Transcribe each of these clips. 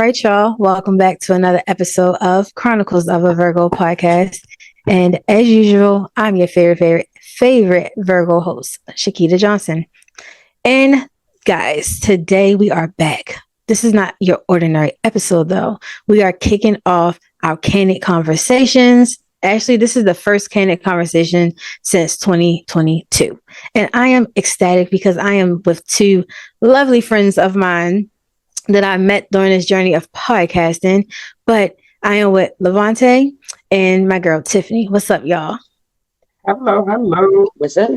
Right, y'all. Welcome back to another episode of Chronicles of a Virgo Podcast. And as usual, I'm your favorite Virgo host, Shakita Johnson. And guys, today we are back. This is not your ordinary episode, though. We are kicking off our Candid Conversations. Actually, this is the first Candid Conversation since 2022. And I am ecstatic because I am with two lovely friends of mine that I met during this journey of podcasting. But I am with Lavonte and my girl, Tiffany. What's up, y'all? Hello. What's up?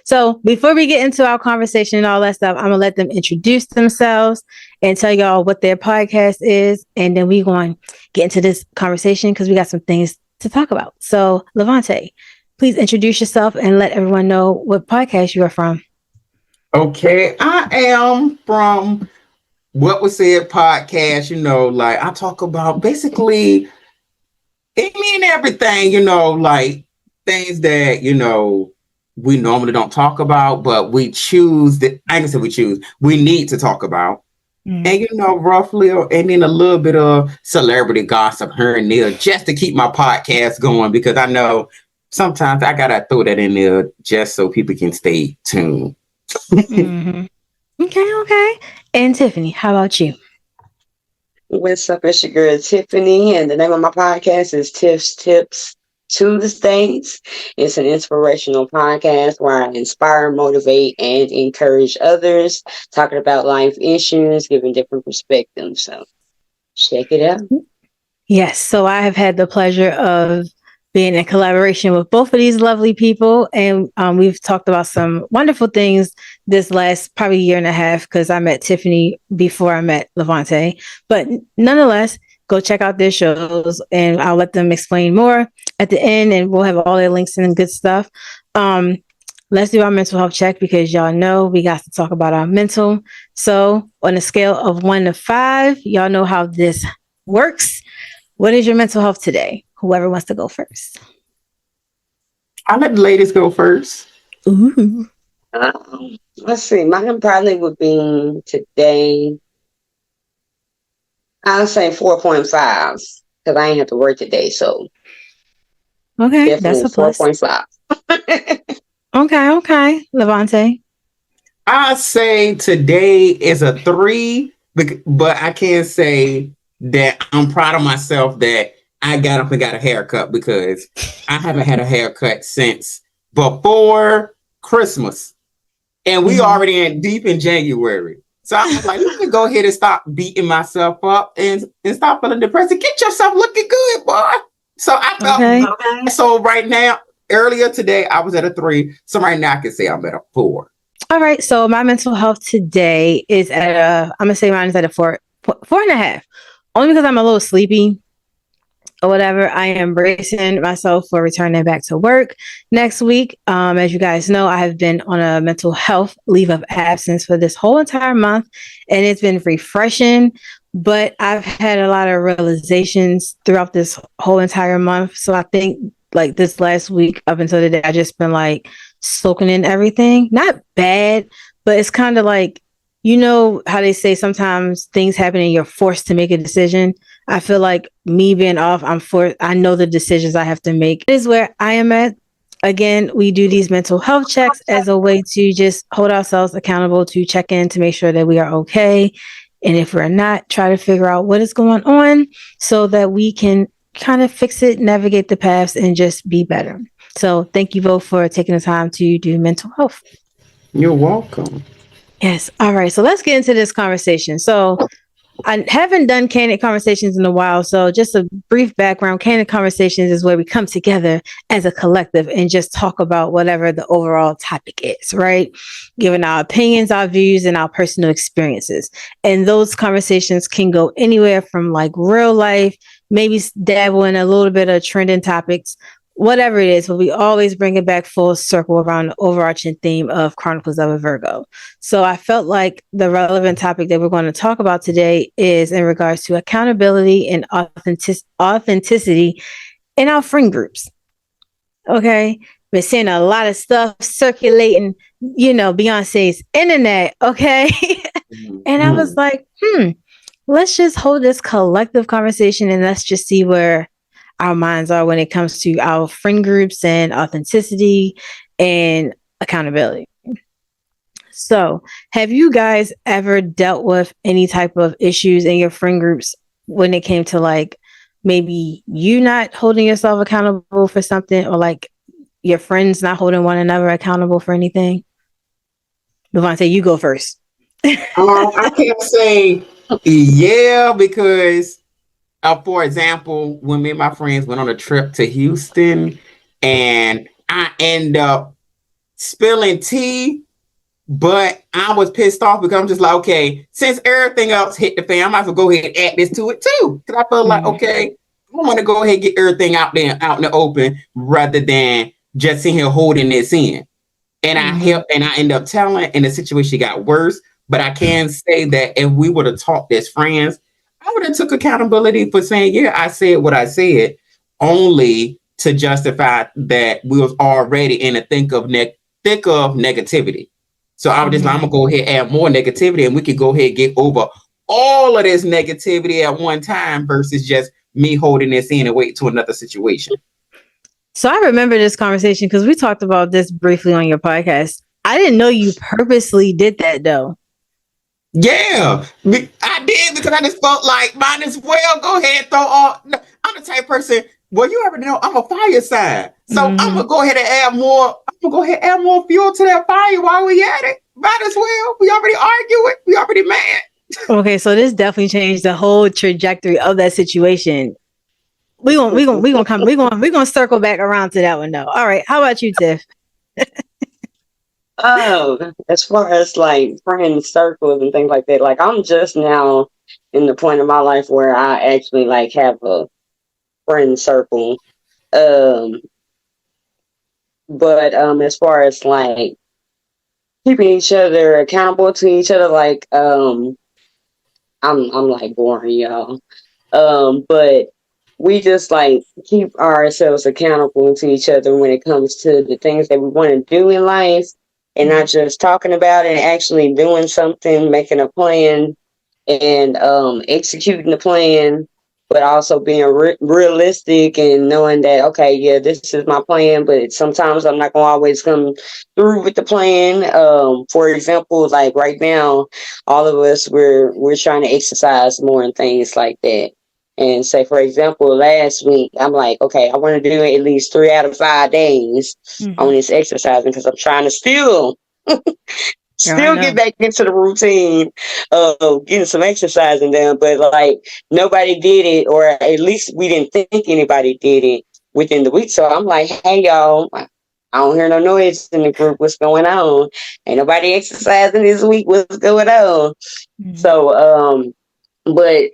So before we get into our conversation and all that stuff, I'm going to let them introduce themselves and tell y'all what their podcast is. And then we're going to get into this conversation because we got some things to talk about. So Lavonte, please introduce yourself and let everyone know what podcast you are from. Okay, I am from What Was Said podcast. Like I talk about basically any and everything, like things that, we normally don't talk about, but we choose that. I can say we choose. We need to talk about. And, roughly, and then a little bit of celebrity gossip here and there just to keep my podcast going, because I know sometimes I got to throw that in there just so people can stay tuned. Mm-hmm. Okay. And Tiffany, how about you? What's up? It's your girl Tiffany, and the name of my podcast is Tiff's Tips to the States. It's an inspirational podcast where I inspire, motivate, and encourage others, talking about life issues, giving different perspectives. So check it out. Yes. So I have had the pleasure of being in collaboration with both of these lovely people. And we've talked about some wonderful things this last probably year and a half, because I met Tiffany before I met Lavonte. But nonetheless, go check out their shows and I'll let them explain more at the end, and we'll have all their links and good stuff. Let's do our mental health check, because y'all know we got to talk about our mental. So on a scale of 1 to 5, y'all know how this works. What is your mental health today? Whoever wants to go first. I'll let the ladies go first. Ooh. Let's see. Mine probably would be today, I'll say 4.5, because I ain't have to work today. So okay, that's a plus. 4.5. Okay. Lavonte? I say today is a 3, but I can say that I'm proud of myself that I got up and got a haircut, because I haven't had a haircut since before Christmas. And we already deep in January. So I was like, let me go ahead and stop beating myself up and stop feeling depressed. Get yourself looking good, boy. So I felt okay. So right now, earlier today, I was at a 3. So right now I can say I'm at a 4. All right. So my mental health today is I'm going to say mine is at a 4.5. Only because I'm a little sleepy or whatever. I am bracing myself for returning back to work next week. As you guys know, I have been on a mental health leave of absence for this whole entire month, and it's been refreshing, but I've had a lot of realizations throughout this whole entire month. So I think like this last week up until today, I just been like soaking in everything. Not bad, but it's kind of like, you know how they say sometimes things happen and you're forced to make a decision. I feel like me being off, I know the decisions I have to make. This is where I am at. Again, we do these mental health checks as a way to just hold ourselves accountable, to check in, to make sure that we are okay. And if we're not, try to figure out what is going on so that we can kind of fix it, navigate the paths, and just be better. So thank you both for taking the time to do mental health. You're welcome. Yes. All right. So let's get into this conversation. So I haven't done Candid Conversations in a while. So just a brief background. Candid Conversations is where we come together as a collective and just talk about whatever the overall topic is, right? Giving our opinions, our views, and our personal experiences. And those conversations can go anywhere from like real life, maybe dabble in a little bit of trending topics, whatever it is, but we always bring it back full circle around the overarching theme of Chronicles of a Virgo. So I felt like the relevant topic that we're going to talk about today is in regards to accountability and authenticity in our friend groups. Okay. We're seeing a lot of stuff circulating, Beyonce's internet. Okay. And I was like, let's just hold this collective conversation and let's just see where our minds are when it comes to our friend groups and authenticity and accountability. So, have you guys ever dealt with any type of issues in your friend groups when it came to like maybe you not holding yourself accountable for something, or like your friends not holding one another accountable for anything? Lavonte, you go first. I can't say yeah, because for example, when me and my friends went on a trip to Houston and I end up spilling tea, but I was pissed off because I'm just like, okay, since everything else hit the fan, I might as well go ahead and add this to it too. Because I feel like, okay, I want to go ahead and get everything out there, out in the open, rather than just sitting here holding this in. And I helped, and I end up telling, and the situation got worse. But I can say that if we would have talked as friends, I would have took accountability for saying, yeah, I said what I said, only to justify that we was already in a thick of negativity. So I was just like, I'm gonna go ahead and add more negativity, and we could go ahead and get over all of this negativity at one time versus just me holding this in and wait to another situation. So I remember this conversation because we talked about this briefly on your podcast. I didn't know you purposely did that though. Yeah, I did, because I just felt like might as well go ahead and throw all. I'm the type of person. Well, you already know I'm a fire sign, so I'm gonna go ahead and add more. I'm gonna go ahead and add more fuel to that fire while we at it. Might as well. We already arguing. We already mad. Okay, so this definitely changed the whole trajectory of that situation. We gonna circle back around to that one though. All right, how about you, Tiph? Oh, as far as like friend circles and things like that, like I'm just now in the point of my life where I actually like have a friend circle. But as far as like keeping each other accountable to each other, like I'm like boring, y'all. But we just like keep ourselves accountable to each other when it comes to the things that we want to do in life, and not just talking about it, actually doing something, making a plan, and executing the plan, but also being realistic and knowing that, okay, yeah, this is my plan, but sometimes I'm not going to always come through with the plan. For example, like right now, all of us, we're trying to exercise more and things like that. And say, for example, last week, I'm like, okay, I want to do at least 3 out of 5 days on this exercising, because I'm trying to still get back into the routine of getting some exercising done. But like nobody did it, or at least we didn't think anybody did it within the week. So I'm like, hey, y'all, I don't hear no noise in the group. What's going on? Ain't nobody exercising this week. What's going on? So, but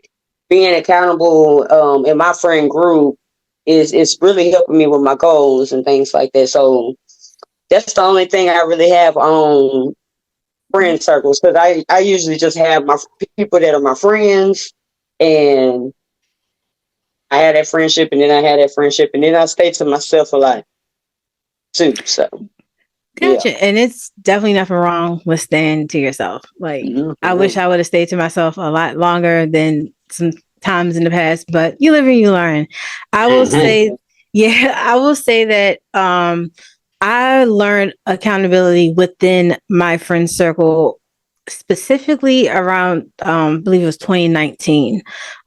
being accountable in my friend group is really helping me with my goals and things like that. So that's the only thing I really have on friend circles, because I usually just have my people that are my friends, and I had that friendship, and then I had that friendship, and then I stay to myself a lot too. So gotcha. Yeah. And it's definitely nothing wrong with staying to yourself. Like I wish I would have stayed to myself a lot longer than some times in the past, but you live and you learn. I will say, I will say that I learned accountability within my friend circle, specifically around, I believe it was 2019.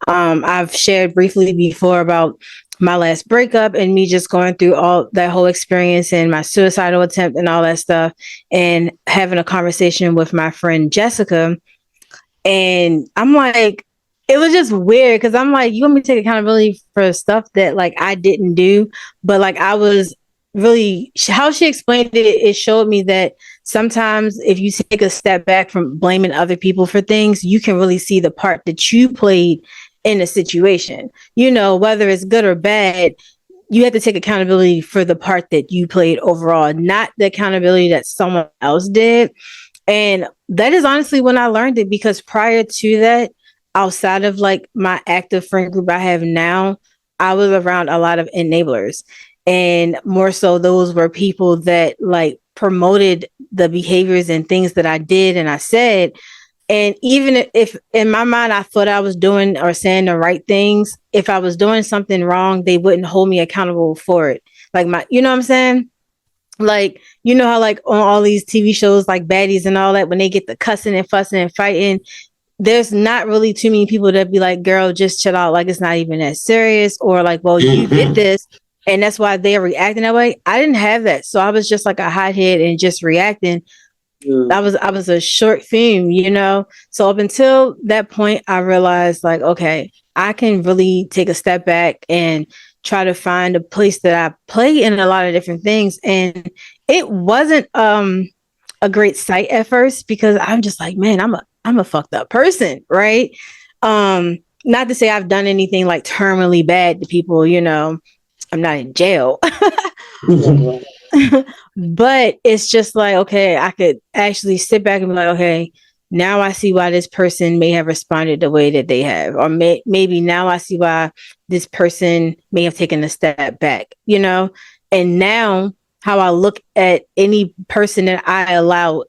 I've shared briefly before about my last breakup and me just going through all that whole experience and my suicidal attempt and all that stuff, and having a conversation with my friend Jessica. And I'm like, it was just weird because I'm like, you want me to take accountability for stuff that like I didn't do, but like I was really, how she explained it, it showed me that sometimes if you take a step back from blaming other people for things, you can really see the part that you played in a situation. You know, whether it's good or bad, you have to take accountability for the part that you played overall, not the accountability that someone else did. And that is honestly when I learned it, because prior to that, outside of like my active friend group I have now, I was around a lot of enablers. And more so, those were people that like promoted the behaviors and things that I did and I said And even if in my mind, I thought I was doing or saying the right things, if I was doing something wrong, they wouldn't hold me accountable for it. Like you know what I'm saying? Like, you know how like on all these TV shows, like baddies and all that, when they get the cussing and fussing and fighting, there's not really too many people that be like, girl, just chill out. Like, it's not even that serious. Or like, well, you did this. And that's why they're reacting that way. I didn't have that. So I was just like a hothead and just reacting. I was a short fuse, you know? So up until that point, I realized like, okay, I can really take a step back and try to find a place that I play in a lot of different things. And it wasn't a great sight at first, because I'm just like, man, I'm a fucked up person, right? Not to say I've done anything like terminally bad to people, you know, I'm not in jail. But it's just like, okay, I could actually sit back and be like, okay, now I see why this person may have responded the way that they have, or maybe now I see why this person may have taken a step back, you know? And now how I look at any person that I allow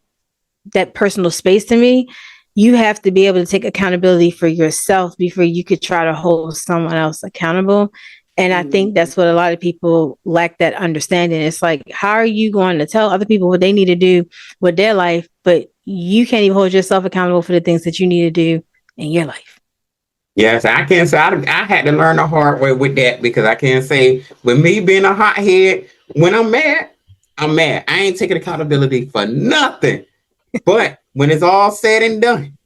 that personal space to me, you have to be able to take accountability for yourself before you could try to hold someone else accountable. And I think that's what a lot of people lack, that understanding. It's like, how are you going to tell other people what they need to do with their life, but you can't even hold yourself accountable for the things that you need to do in your life? Yes, I can say I had to learn the hard way with that, because I can't say, with me being a hothead, when I'm mad, I'm mad. I ain't taking accountability for nothing. But when it's all said and done,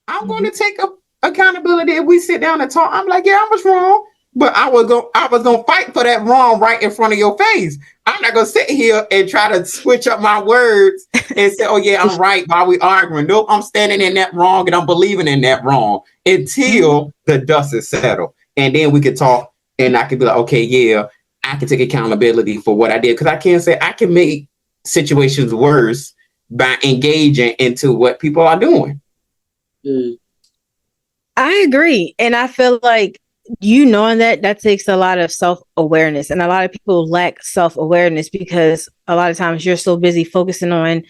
I'm going to take accountability. If we sit down and talk, I'm like, yeah, I was wrong. But I was gonna fight for that wrong right in front of your face. I'm not gonna sit here and try to switch up my words and say, "Oh yeah, I'm right," while we arguing. Nope, I'm standing in that wrong and I'm believing in that wrong until the dust is settled, and then we could talk. And I could be like, "Okay, yeah, I can take accountability for what I did," because I can't say I can make situations worse by engaging into what people are doing. I agree, and I feel like, you knowing that takes a lot of self-awareness, and a lot of people lack self-awareness because a lot of times you're so busy focusing on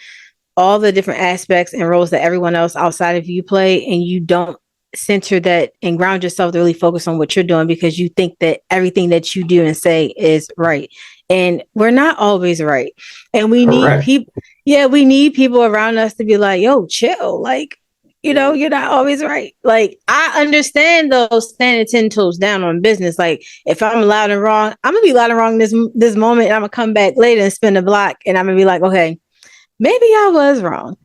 all the different aspects and roles that everyone else outside of you play, and you don't center that and ground yourself to really focus on what you're doing, because you think that everything that you do and say is right, and we're not always right. And we need people, we need people around us to be like, yo, chill, like, you know, you're not always right. Like, I understand those standing 10 toes down on business. Like, if I'm loud and wrong, I'm gonna be loud and wrong this moment, and I'm gonna come back later and spin the block, and I'm gonna be like, okay, maybe I was wrong,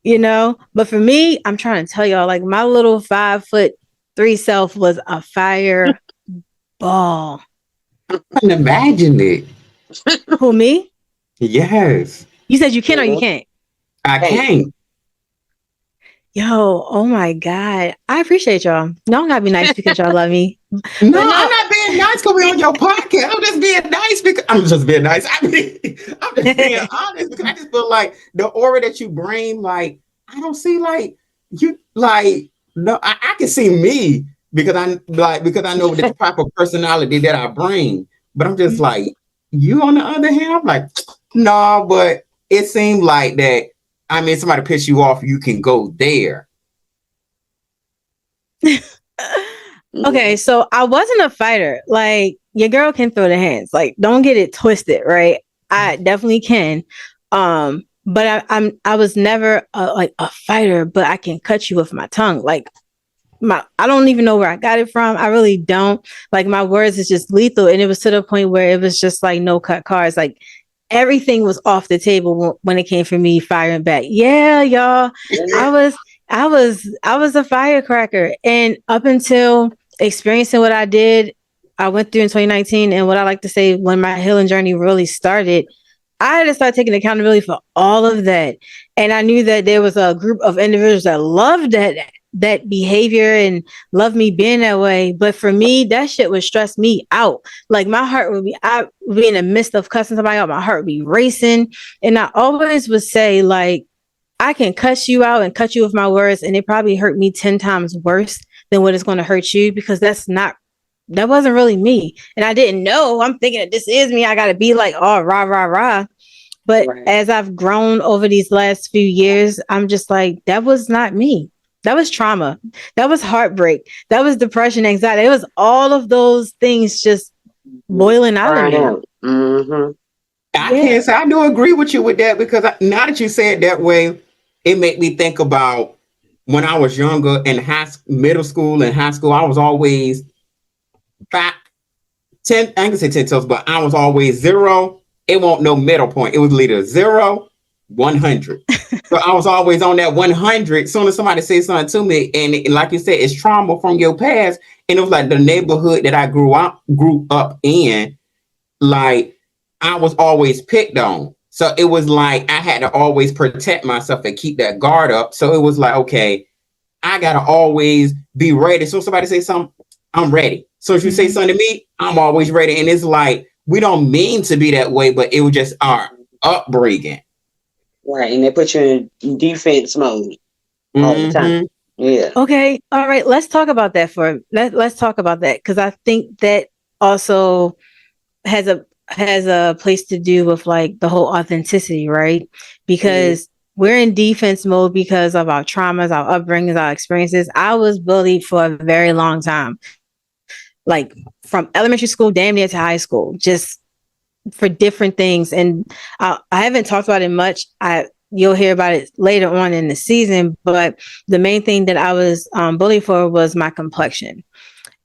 you know. But for me, I'm trying to tell y'all, like, my little 5'3" self was a fire ball. I can imagine it. Who, me? Yes. You said you can or you can't? I can't. Yo, oh my God. I appreciate y'all. Y'all gotta be nice because y'all love me. No, I'm not being nice because we're on your podcast. I'm just being nice because I'm just being nice. I'm just being honest, because I just feel like the aura that you bring, like, I don't see like you, like, no, I can see me because I know the type of personality that I bring. But I'm just like, you on the other hand, I'm like, no, but it seemed like that. I mean, somebody piss you off, you can go there. Okay, so I wasn't a fighter. Like, your girl can throw the hands. Like, don't get it twisted, right? I definitely can. But I was never like a fighter, but I can cut you with my tongue. Like, I don't even know where I got it from. I really don't. Like, my words is just lethal, and it was to the point where it was just like no cut cards. Like, everything was off the table when it came for me firing back. Yeah, y'all. I was a firecracker. And up until experiencing what I did, I went through in 2019, and what I like to say, when my healing journey really started, I had to start taking accountability for all of that. And I knew that there was a group of individuals that loved that behavior and loved me being that way. But for me, that shit would stress me out. Like, my heart would be, I would be in the midst of cussing somebody out, my heart would be racing. And I always would say, like, I can cuss you out and cut you with my words, and it probably hurt me 10 times worse than what it's going to hurt you, because that wasn't really me. And I didn't know. I'm thinking that this is me. I got to be like, oh, rah, rah, rah. But as I've grown over these last few years, I'm just like, that was not me. That was trauma. That was heartbreak. That was depression, anxiety. It was all of those things just boiling out of me. Mm-hmm. I can't say I do agree with you with that, because now that you say it that way, it made me think about when I was younger in middle school and high school. I was always 10, I can say 10 toes, but I was always 0. It won't no middle point. It was either 0, 100. So I was always on that 100. Soon as somebody said something to me, and like you said, it's trauma from your past. And it was like the neighborhood that I grew up in, like I was always picked on. So it was like I had to always protect myself and keep that guard up. So it was like, okay, I gotta always be ready. So somebody say something, I'm ready. So if you say something to me, I'm always ready. And it's like, we don't mean to be that way, but it was just our upbringing. Right. And they put you in defense mode all the time. Yeah. Okay. All right. Let's talk about that let's talk about that. Because I think that also has a place to do with like the whole authenticity, right? Because we're in defense mode because of our traumas, our upbringings, our experiences. I was bullied for a very long time, like from elementary school damn near to high school, just for different things. And I haven't talked about it much. You'll hear about it later on in the season, but the main thing that I was bullied for was my complexion.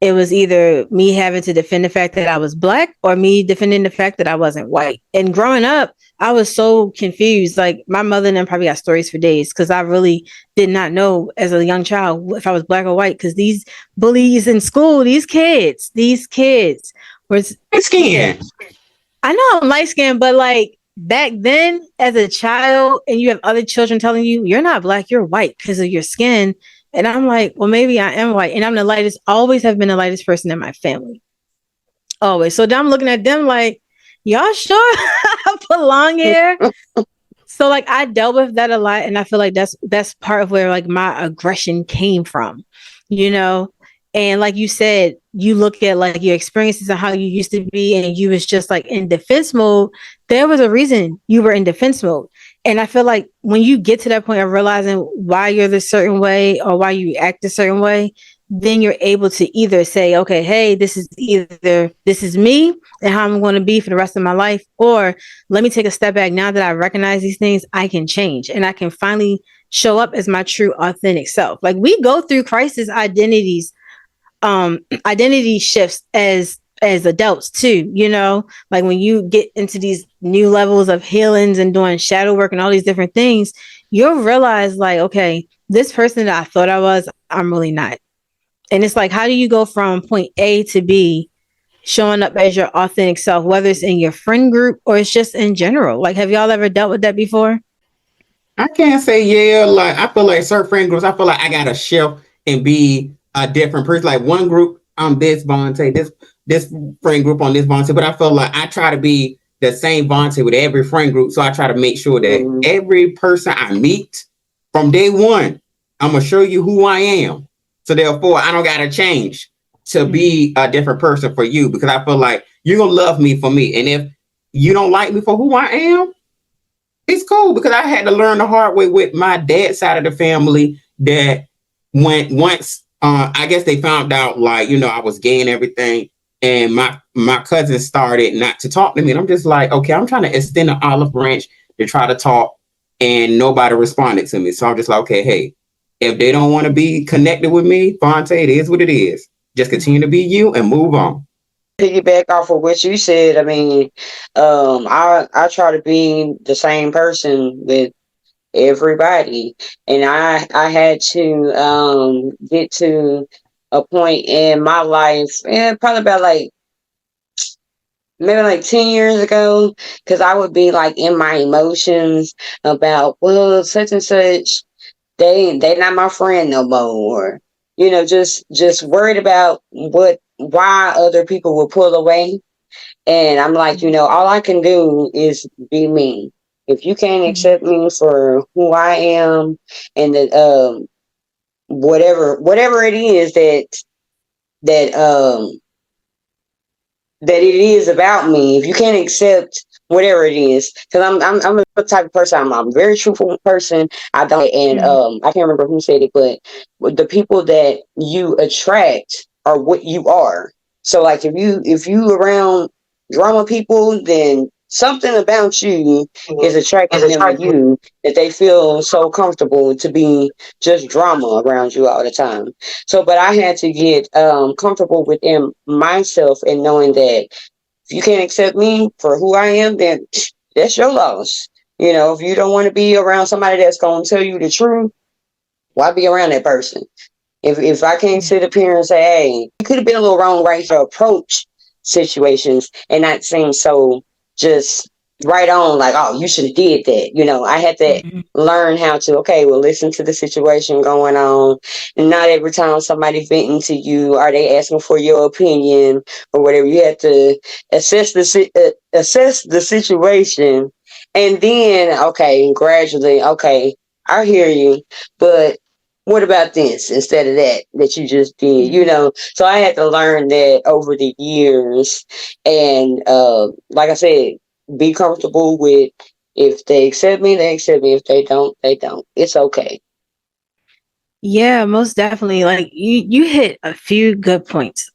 It was either me having to defend the fact that I was Black or me defending the fact that I wasn't white. And growing up, I was so confused. Like my mother and them probably got stories for days, because I really did not know as a young child if I was Black or white, because these bullies in school, these kids were skin. I know I'm light skinned, but like back then as a child, and you have other children telling you you're not Black, you're white because of your skin. And I'm like, well, maybe I am white. And I'm the lightest, always have been the lightest person in my family. Always. So then I'm looking at them like, y'all sure I belong here? So like I dealt with that a lot. And I feel like that's part of where like my aggression came from, you know? And like you said, you look at like your experiences and how you used to be, and you was just like in defense mode. There was a reason you were in defense mode. And I feel like when you get to that point of realizing why you're this certain way or why you act a certain way, then you're able to either say, okay, hey, this is me and how I'm going to be for the rest of my life, or let me take a step back. Now that I recognize these things, I can change and I can finally show up as my true authentic self. Like we go through crisis identity shifts as adults too, you know, like when you get into these new levels of healings and doing shadow work and all these different things, you'll realize like, okay, this person that I thought I was, I'm really not. And it's like, how do you go from point A to B showing up as your authentic self, whether it's in your friend group or it's just in general? Like, have y'all ever dealt with that before? I can't say yeah. Like I feel like certain friend groups, I feel like I gotta shift and be a different person. Like one group, I'm this Vontae, this friend group on this Vontae, but I feel like I try to be the same Vontae with every friend group. So I try to make sure that every person I meet from day one, I'm gonna show you who I am. So therefore, I don't gotta change to be a different person for you, because I feel like you're gonna love me for me. And if you don't like me for who I am, it's cool, because I had to learn the hard way with my dad's side of the family that once I guess they found out, like, you know, I was gay and everything, and my cousin started not to talk to me, and I'm just like, okay, I'm trying to extend an olive branch to try to talk, and nobody responded to me. So I'm just like, okay, hey, if they don't want to be connected with me, Fonte, it is what it is. Just continue to be you and move on. Piggyback off of what you said, I mean, I try to be the same person with everybody, and I had to get to a point in my life, and probably about like maybe like 10 years ago, because I would be like in my emotions about, well, such and such, they not my friend no more, you know, just worried about why other people will pull away. And I'm like, you know, all I can do is be me. If you can't accept me for who I am, and that whatever it is that it is about me, if you can't accept whatever it is. Because I'm a type of person. I'm a very truthful person. I don't, and I can't remember who said it, but the people that you attract are what you are. So like if you around drama people, then something about you is attracting them to you, that they feel so comfortable to be just drama around you all the time. So, but I had to get comfortable within myself and knowing that if you can't accept me for who I am, then that's your loss. You know, if you don't want to be around somebody that's going to tell you the truth, why be around that person? If I can't sit up here and say, hey, you could have been a little wrong right to approach situations and not seem so just right on, like, oh, you should have did that. You know, I had to learn how to, okay, well, listen to the situation going on. And not every time somebody venting to you, are they asking for your opinion or whatever. You have to assess the situation, and then, okay, gradually, okay, I hear you, but what about this instead of that you just did, you know? So I had to learn that over the years. And like I said, be comfortable with, if they accept me, they accept me. If they don't, they don't. It's okay. Yeah, most definitely. Like you hit a few good points.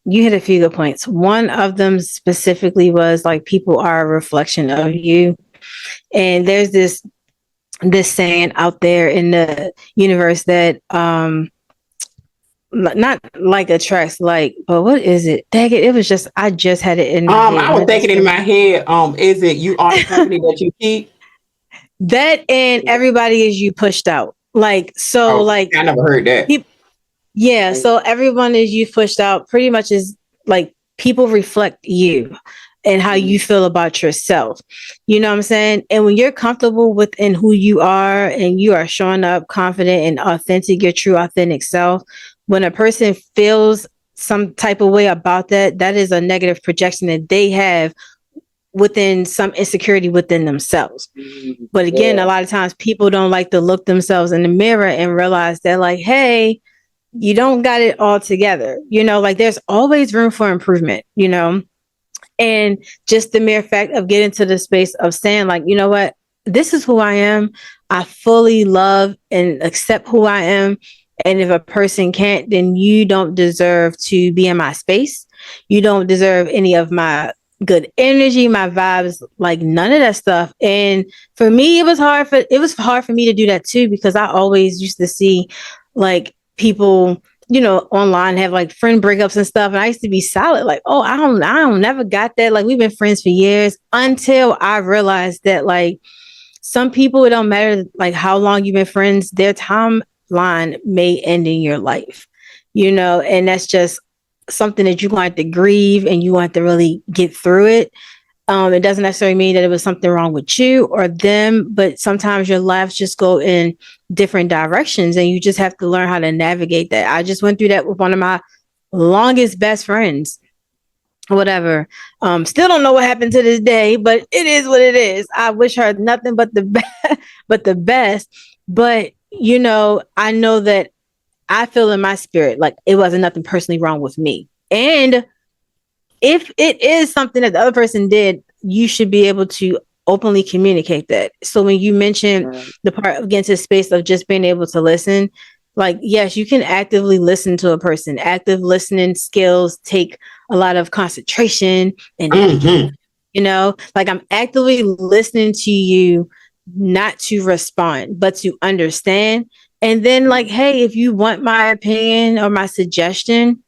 One of them specifically was like people are a reflection of you. And there's this saying out there in the universe that not like attracts like, but what is it? Dang it, it was just I just had it in my head. I was thinking in my head, is it you are the company that you keep? That and everybody is you pushed out. Like, so like I never heard that. Yeah, so everyone is you pushed out pretty much is like people reflect you and how you feel about yourself. You know what I'm saying? And when you're comfortable within who you are and you are showing up confident and authentic, your true authentic self, when a person feels some type of way about that, that is a negative projection that they have within some insecurity within themselves. But again, a lot of times people don't like to look themselves in the mirror and realize that like, hey, you don't got it all together. You know, like there's always room for improvement, you know? And just the mere fact of getting to the space of saying like, you know what, this is who I am. I fully love and accept who I am. And if a person can't, then you don't deserve to be in my space. You don't deserve any of my good energy, my vibes, like none of that stuff. And for me, it was hard for me to do that too, because I always used to see like people, you know, online have like friend breakups and stuff. And I used to be solid, like, oh, I don't never got that. Like we've been friends for years, until I realized that like some people, it don't matter like how long you've been friends, their timeline may end in your life, you know, and that's just something that you want to grieve and you want to really get through it. It doesn't necessarily mean that it was something wrong with you or them, but sometimes your lives just go in different directions and you just have to learn how to navigate that. I just went through that with one of my longest best friends, whatever. Still don't know what happened to this day, but it is what it is. I wish her nothing but the best, But, you know, I know that I feel in my spirit like it wasn't nothing personally wrong with me. And if it is something that the other person did, you should be able to openly communicate that. So when you mentioned the part of getting to the space of just being able to listen, like, yes, you can actively listen to a person. Active listening skills take a lot of concentration and, you know, like I'm actively listening to you, not to respond, but to understand. And then like, hey, if you want my opinion or my suggestion,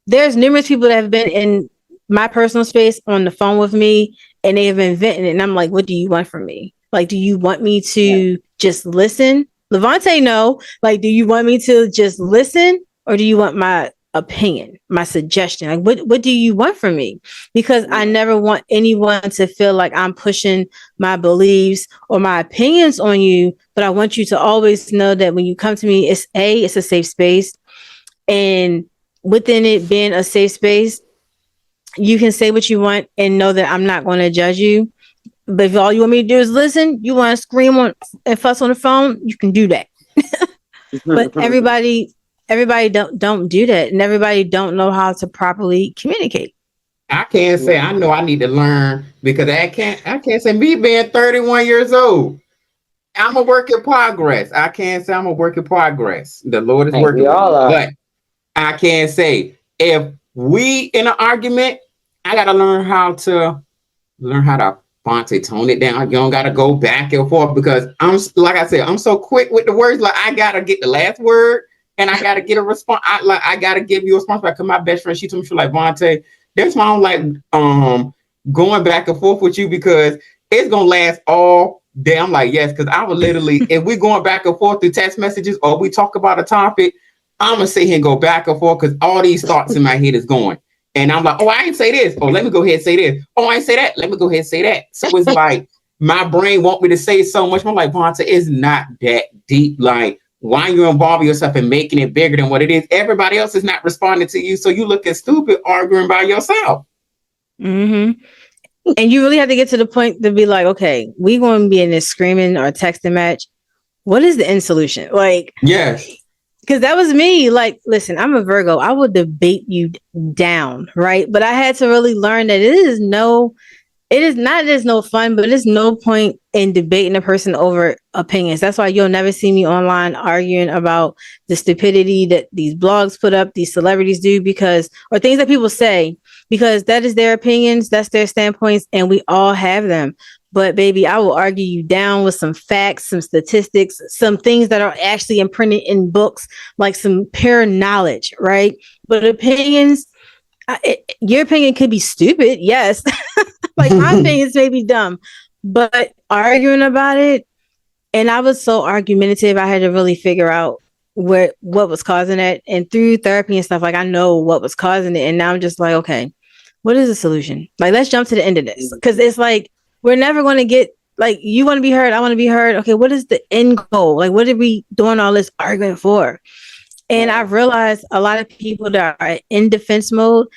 there's numerous people that have been in my personal space on the phone with me and they have been venting it. And I'm like, what do you want from me? Like, do you want me to just listen? Lavonte, no. Like, do you want me to just listen or do you want my opinion, my suggestion? Like, what do you want from me? Because I never want anyone to feel like I'm pushing my beliefs or my opinions on you. But I want you to always know that when you come to me, it's a safe space. And within it being a safe space, you can say what you want and know that I'm not going to judge you. But if all you want me to do is listen, you want to scream on and fuss on the phone, you can do that. But everybody don't do that, and everybody don't know how to properly communicate. I can't say I know I need to learn because I can't say me being 31 years old. I'm a work in progress. I can't say I'm a work in progress. The Lord is working we with all me. are. But I can say if we in an argument, I gotta learn how to Fonte, tone it down. You don't gotta go back and forth because I'm like I said, I'm so quick with the words. Like I gotta get the last word and I gotta get a response. I gotta give you a response. Like my best friend, she told me, she was like, Vontae, that's why I'm like going back and forth with you because it's gonna last all day. I'm like, yes, because I would literally, if we're going back and forth through text messages or we talk about a topic, I'm gonna sit here and go back and forth because all these thoughts in my head is going. And I'm like, oh, I ain't say this. Oh, let me go ahead and say this. Oh, I ain't say that. Let me go ahead and say that. So it's like my brain want me to say so much. I'm like, Vontae, it's not that deep. Like, why you involving yourself in making it bigger than what it is? Everybody else is not responding to you. So you looking stupid arguing by yourself. Mm-hmm. And you really have to get to the point to be like, okay, we going to be in this screaming or texting match. What is the end solution? Like, yes. Because that was me. Like, listen, I'm a Virgo. I will debate you down, right? But I had to really learn that there's no fun, but there's no point in debating a person over opinions. That's why you'll never see me online arguing about the stupidity that these blogs put up, these celebrities do, or things that people say, because that is their opinions, that's their standpoints, and we all have them. But baby, I will argue you down with some facts, some statistics, some things that are actually imprinted in books, like some pure knowledge, right? But opinions, your opinion could be stupid, yes. Like my opinions may be dumb, but arguing about it, and I was so argumentative, I had to really figure out what was causing it. And through therapy and stuff, like I know what was causing it. And now I'm just like, okay, what is the solution? Like, let's jump to the end of this. Because it's like, we're never going to get, like, you want to be heard, I want to be heard. Okay, what is the end goal? Like, what are we doing all this arguing for? And I realized a lot of people that are in defense mode,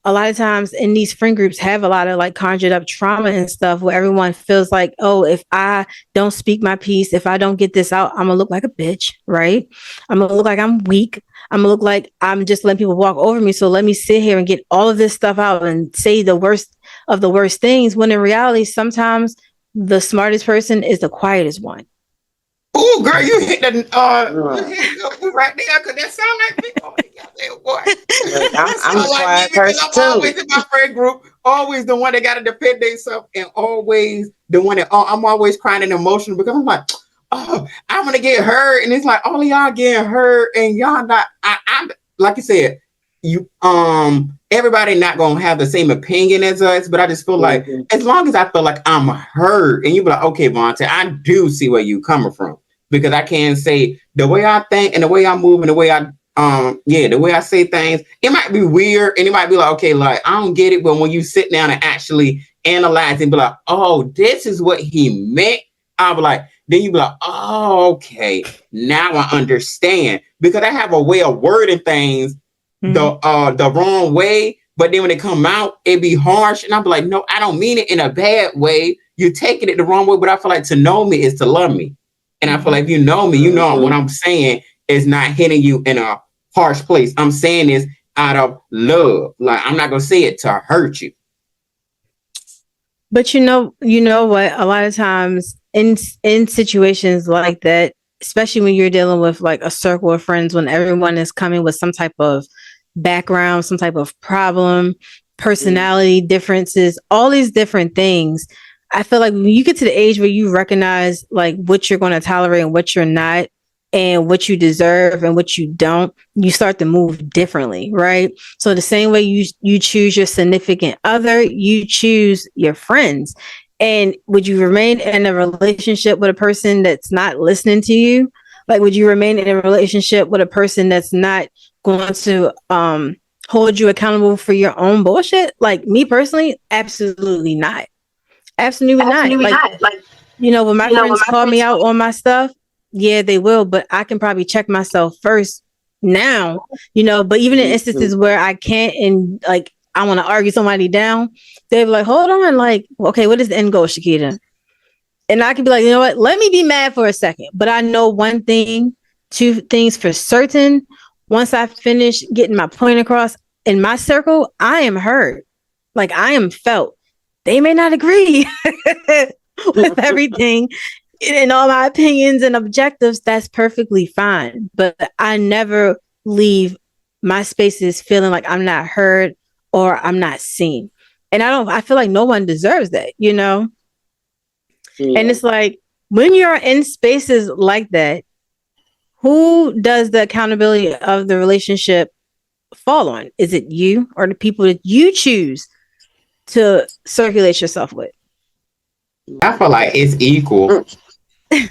a lot of times in these friend groups have a lot of like conjured up trauma and stuff where everyone feels like, oh, if I don't speak my piece, if I don't get this out, I'm gonna look like a bitch, right? I'm gonna look like I'm weak. I'm gonna look like I'm just letting people walk over me. So let me sit here and get all of this stuff out and say the worst of the worst things, when in reality, sometimes the smartest person is the quietest one. Oh, girl, you hit the right there because that sound like me. Oh, boy. I'm a quiet person too. I'm always in my friend group, always the one that got to defend themselves, and always the one that I'm always crying and emotional because I'm like, oh, I'm gonna get hurt, and it's like all of y'all getting hurt, and y'all not. I'm like you said, you everybody not gonna have the same opinion as us, but I just feel like as long as I feel like I'm hurt, and you be like, okay, Vontae, I do see where you coming from. Because I can say the way I think and the way I move and the way I the way I say things, it might be weird and it might be like, okay, like I don't get it. But when you sit down and actually analyze and be like, oh, this is what he meant, I'll be like, then you be like, oh, okay, now I understand. Because I have a way of wording things the wrong way, but then when they come out, it be harsh. And I'll be like, no, I don't mean it in a bad way. You're taking it the wrong way, but I feel like to know me is to love me. And I feel like if you know me, you know what I'm saying is not hitting you in a harsh place. I'm saying this out of love. Like I'm not gonna say it to hurt you. But you know what? A lot of times in situations like that, especially when you're dealing with like a circle of friends, when everyone is coming with some type of background, some type of problem, personality differences, all these different things. I feel like when you get to the age where you recognize like what you're going to tolerate and what you're not, and what you deserve and what you don't, you start to move differently, right? So the same way you choose your significant other, you choose your friends. And would you remain in a relationship with a person that's not listening to you? Like, would you remain in a relationship with a person that's not going to hold you accountable for your own bullshit? Like me personally, absolutely not. Absolutely not. Like, you know, when my friends call me out on my stuff, yeah, they will, but I can probably check myself first now, you know, but even in instances where I can't and like I want to argue somebody down, they're like, hold on, like, okay, what is the end goal, Shakita? And I can be like, you know what, let me be mad for a second. But I know one thing, two things for certain. Once I finish getting my point across in my circle, I am heard. Like, I am felt. They may not agree with everything and all my opinions and objectives. That's perfectly fine. But I never leave my spaces feeling like I'm not heard or I'm not seen. And I feel like no one deserves that, you know? Yeah. And it's like, when you're in spaces like that, who does the accountability of the relationship fall on? Is it you or the people that you choose to circulate yourself with? I feel like it's equal. I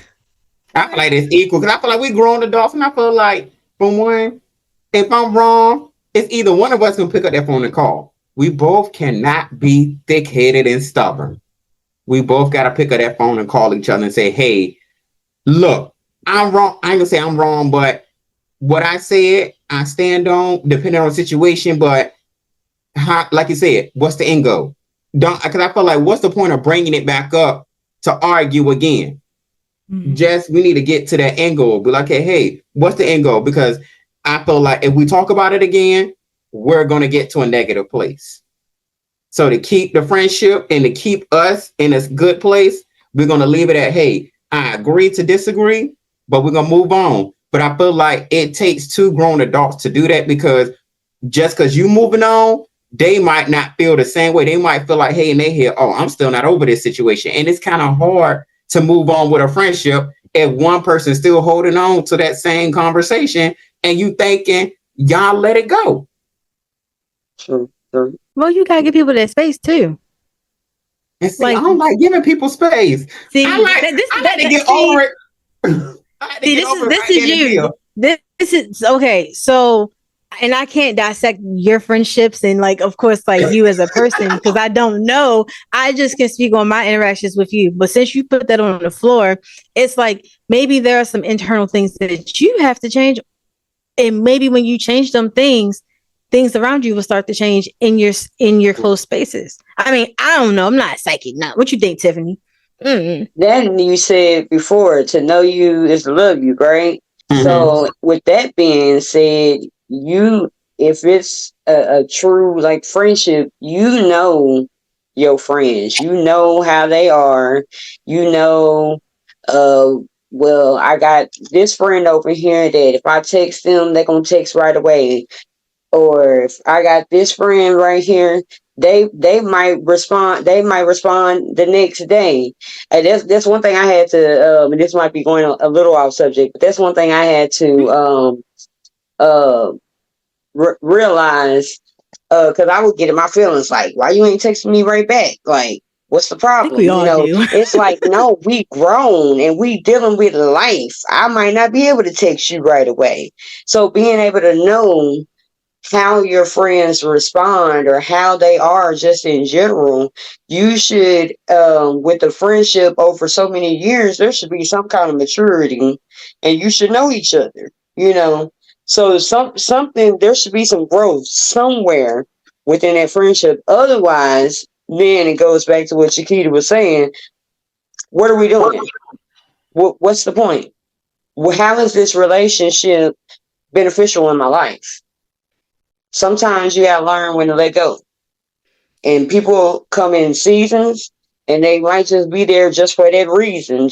feel like it's equal because I feel like we grown adults, and I feel like, from one, if I'm wrong, it's either one of us can pick up that phone and call. We both cannot be thick-headed and stubborn. We both got to pick up that phone and call each other and say, hey, look, I'm wrong. I ain't gonna say I'm wrong, but what I said, I stand on, depending on the situation. But like you said, what's the end goal? Because I feel like, what's the point of bringing it back up to argue again? Just, we need to get to that end goal. Be like, hey, what's the end goal? Because I feel like if we talk about it again, we're going to get to a negative place. So to keep the friendship and to keep us in a good place, we're going to leave it at, hey, I agree to disagree, but we're going to move on. But I feel like it takes two grown adults to do that, because just because you moving on, they might not feel the same way. They might feel like, hey, in their head, oh, I'm still not over this situation. And it's kind of hard to move on with a friendship if one person is still holding on to that same conversation and you thinking y'all let it go. True. Well, you gotta give people that space too. And see, like, I don't like giving people space. See, I like to get over it. This is you. This is okay. So, and I can't dissect your friendships and, like, of course, like, you as a person, because I don't know. I just can speak on my interactions with you. But since you put that on the floor, it's like, maybe there are some internal things that you have to change. And maybe when you change them things around you will start to change in your close spaces. I mean, I don't know. I'm not psychic. Now, what you think, Tiffany? Then you said before, to know you is to love you, right? Mm-hmm. So with that being said, if it's a true, like, friendship, you know your friends, you know how they are, you know, well, I got this friend over here that if I text them, they're gonna text right away. Or if I got this friend right here, they might respond. They might respond the next day. And that's one thing I had to. And this might be going a little off subject, but that's one thing I had to realize. Because I would get in my feelings like, why you ain't texting me right back? Like, what's the problem? We all do. It's like, no, we grown and we dealing with life. I might not be able to text you right away. So being able to know how your friends respond or how they are just in general, you should, with the friendship over so many years, there should be some kind of maturity and you should know each other, you know. So something, there should be some growth somewhere within that friendship. Otherwise, then it goes back to what Chiquita was saying. What are we doing? What's the point? How is this relationship beneficial in my life? Sometimes you gotta learn when to let go. And people come in seasons and they might just be there just for that reason.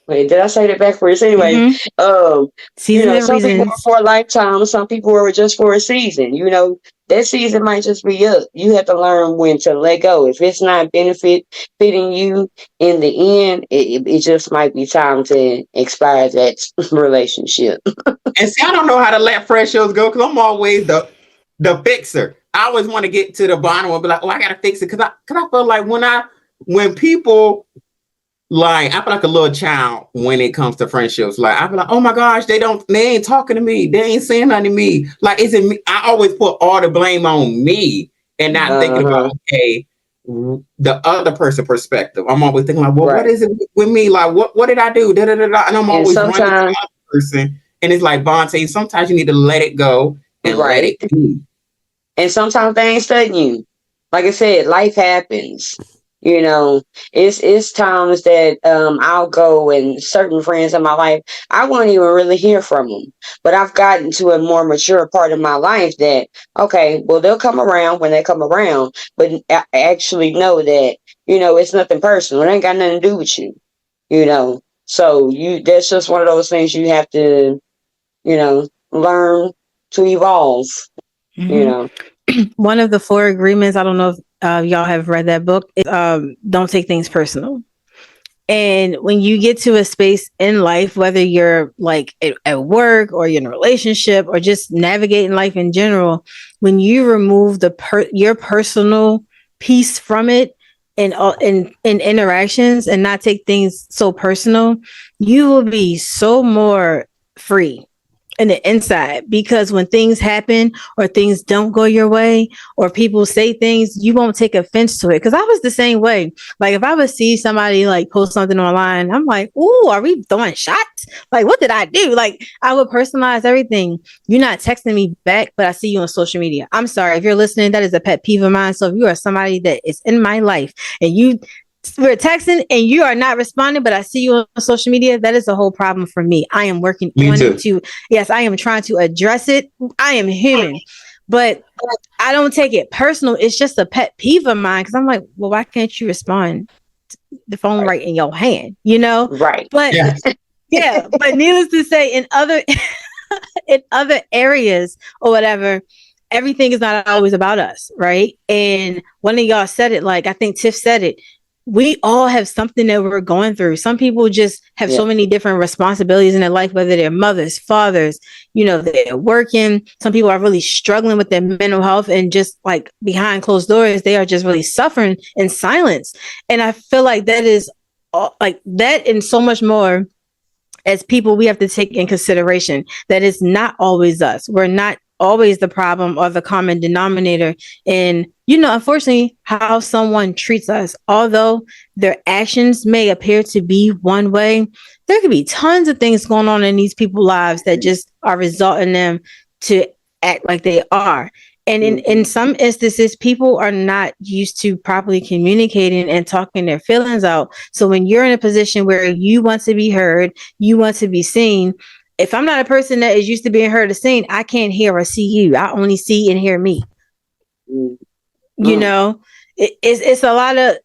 Wait, did I say that backwards? Anyway, some people are for a lifetime, some people are just for a season. You know, that season might just be up. You have to learn when to let go. If it's not benefiting you in the end, it just might be time to expire that relationship. And see, I don't know how to let friendships go because I'm always the fixer. I always want to get to the bottom and be like, oh, I gotta fix it. Cause I feel like when people, like, I feel like a little child when it comes to friendships. Like, I feel like, oh my gosh, they ain't talking to me. They ain't saying nothing to me. Like, is it me? I always put all the blame on me and not thinking about, okay, the other person's perspective. I'm always thinking like, well, What is it with me? Like, what did I do? Da, da, da, da. And I'm always running to the other person. And it's like Vontae, sometimes you need to let it go and let it be. And sometimes they ain't studying you. Like I said, life happens. It's times that I'll go, and certain friends in my life, I won't even really hear from them. But I've gotten to a more mature part of my life that, okay, well, they'll come around when they come around, but I actually know that, it's nothing personal. It ain't got nothing to do with you, So that's just one of those things you have to, learn to evolve, One of the 4 agreements, I don't know if y'all have read that book, is don't take things personal. And when you get to a space in life, whether you're like at work or you're in a relationship or just navigating life in general, when you remove your personal piece from it in interactions and not take things so personal, you will be so more free in the inside, because when things happen or things don't go your way or people say things, you won't take offense to it. Because I was the same way. Like if I would see somebody like post something online, I'm like, ooh, are we throwing shots? Like, what did I do? Like, I would personalize everything. You're not texting me back, but I see you on social media. I'm sorry if you're listening, that is a pet peeve of mine. So if you are somebody that is in my life and we're texting and you are not responding, but I see you on social media, that is a whole problem for me. I am working on it yes, I am trying to address it. I am human, but I don't take it personal. It's just a pet peeve of mine, because I'm like, well, why can't you respond? The phone right in your hand, Right. But yeah, but needless to say, in other areas or whatever, everything is not always about us, right? And one of y'all said it, like I think Tiph said it, we all have something that we're going through. Some people just have so many different responsibilities in their life, whether they're mothers, fathers, they're working. Some people are really struggling with their mental health, and just like behind closed doors, they are just really suffering in silence. And I feel like that is like that and so much more. As people, we have to take in consideration that it's not always us. We're not always the problem or the common denominator in, unfortunately, how someone treats us. Although their actions may appear to be one way, there could be tons of things going on in these people's lives that just are resulting them to act like they are. And in some instances, people are not used to properly communicating and talking their feelings out. So when you're in a position where you want to be heard, you want to be seen, if I'm not a person that is used to being heard or seen, I can't hear or see you. I only see and hear me. It's a lot of,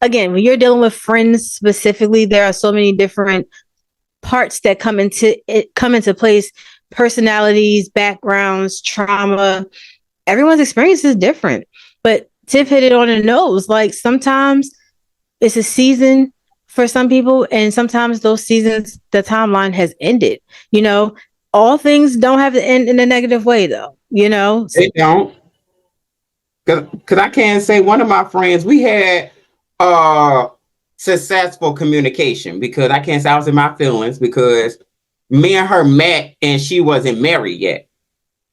again, when you're dealing with friends specifically, there are so many different parts that come into place. Personalities, backgrounds, trauma. Everyone's experience is different. But Tiph hit it on the nose. Like sometimes it's a season for some people, and sometimes those seasons, the timeline has ended. All things don't have to end in a negative way, though. They don't. Because I can say one of my friends, we had successful communication, because I can't say I was in my feelings, because me and her met and she wasn't married yet.